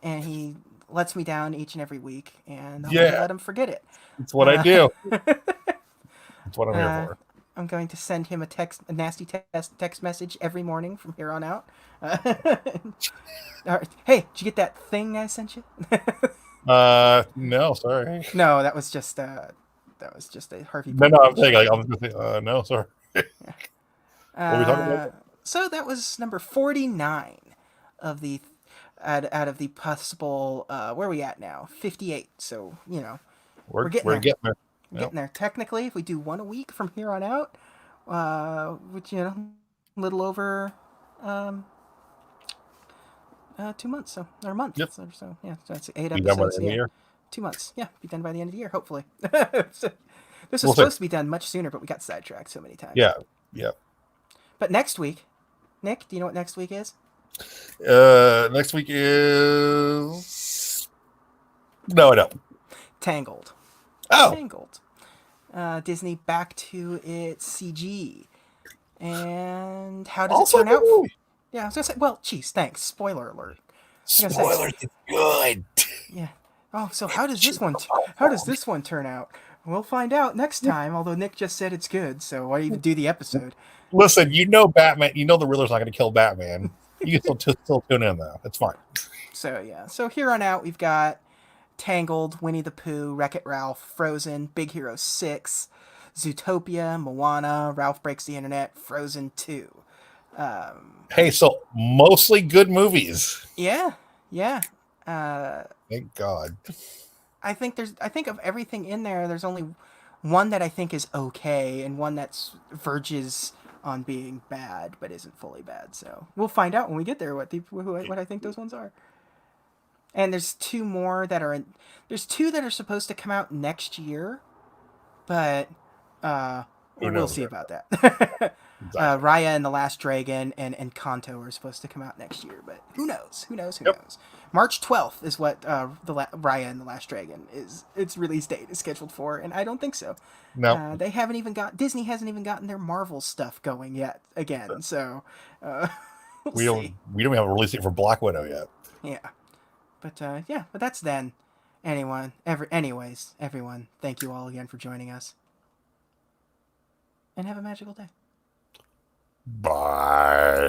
and he lets me down each and every week, and I'm gonna Yeah, let him forget it. it's what I Uh, do. That's what I'm here uh, for. I'm going to send him a nasty text message every morning from here on out. All right. Hey, did you get that thing I sent you? No, sorry. No, that was just a Harvey No, I'm Punch. saying like I'm just saying, no, sorry. What are we talking about? So that was number 49 of the out of the possible. Where are we at now? 58. So we're getting We're there. getting there. We're Yep. getting there. Technically, if we do one a week from here on out, which a little over um, 2 months, so or a month, Yep. so yeah, so that's 8 Be done by the episodes. end of the Yeah, year. 2 months. Yeah, be done by the end of the year, hopefully. So, this was We'll see. supposed to be done much sooner, but we got sidetracked so many times. Yeah. Yeah. But next week, Nick, do you know what next week is? Next week is no, I don't. Tangled. Oh, Tangled. Disney back to its CG. And how does it also a turn good out? movie. Yeah, I was gonna say. Well, geez, thanks. Spoiler alert. I was gonna say. Spoilers, it's good. Yeah. Oh, so how does this one? How does this one turn out? We'll find out next time. Although Nick just said it's good, so why even do the episode? Listen, Batman. You know the Riddler's not going to kill Batman. You can still tune in though. It's fine. So yeah. So here on out, we've got Tangled, Winnie the Pooh, Wreck It Ralph, Frozen, Big Hero 6, Zootopia, Moana, Ralph Breaks the Internet, Frozen 2. Hey, so mostly good movies. Yeah, yeah. Thank God. I think of everything in there, there's only one that I think is okay, and one that's verges on being bad, but isn't fully bad. So we'll find out when we get there what I think those ones are. And there's two more that are there's two that are supposed to come out next year, but Who we'll knows? see about that. Exactly. Raya and the Last Dragon and Kanto are supposed to come out next year, but who knows? Who knows? Who Yep. knows? March 12th is what Raya and the Last Dragon is. Its release date is scheduled for, and I don't think so. No. They haven't even got Disney hasn't even gotten their Marvel stuff going yet again. So we'll We don't see. we don't have a release date for Black Widow yet. Yeah, but that's then. Anyways, everyone, thank you all again for joining us, and have a magical day. Bye.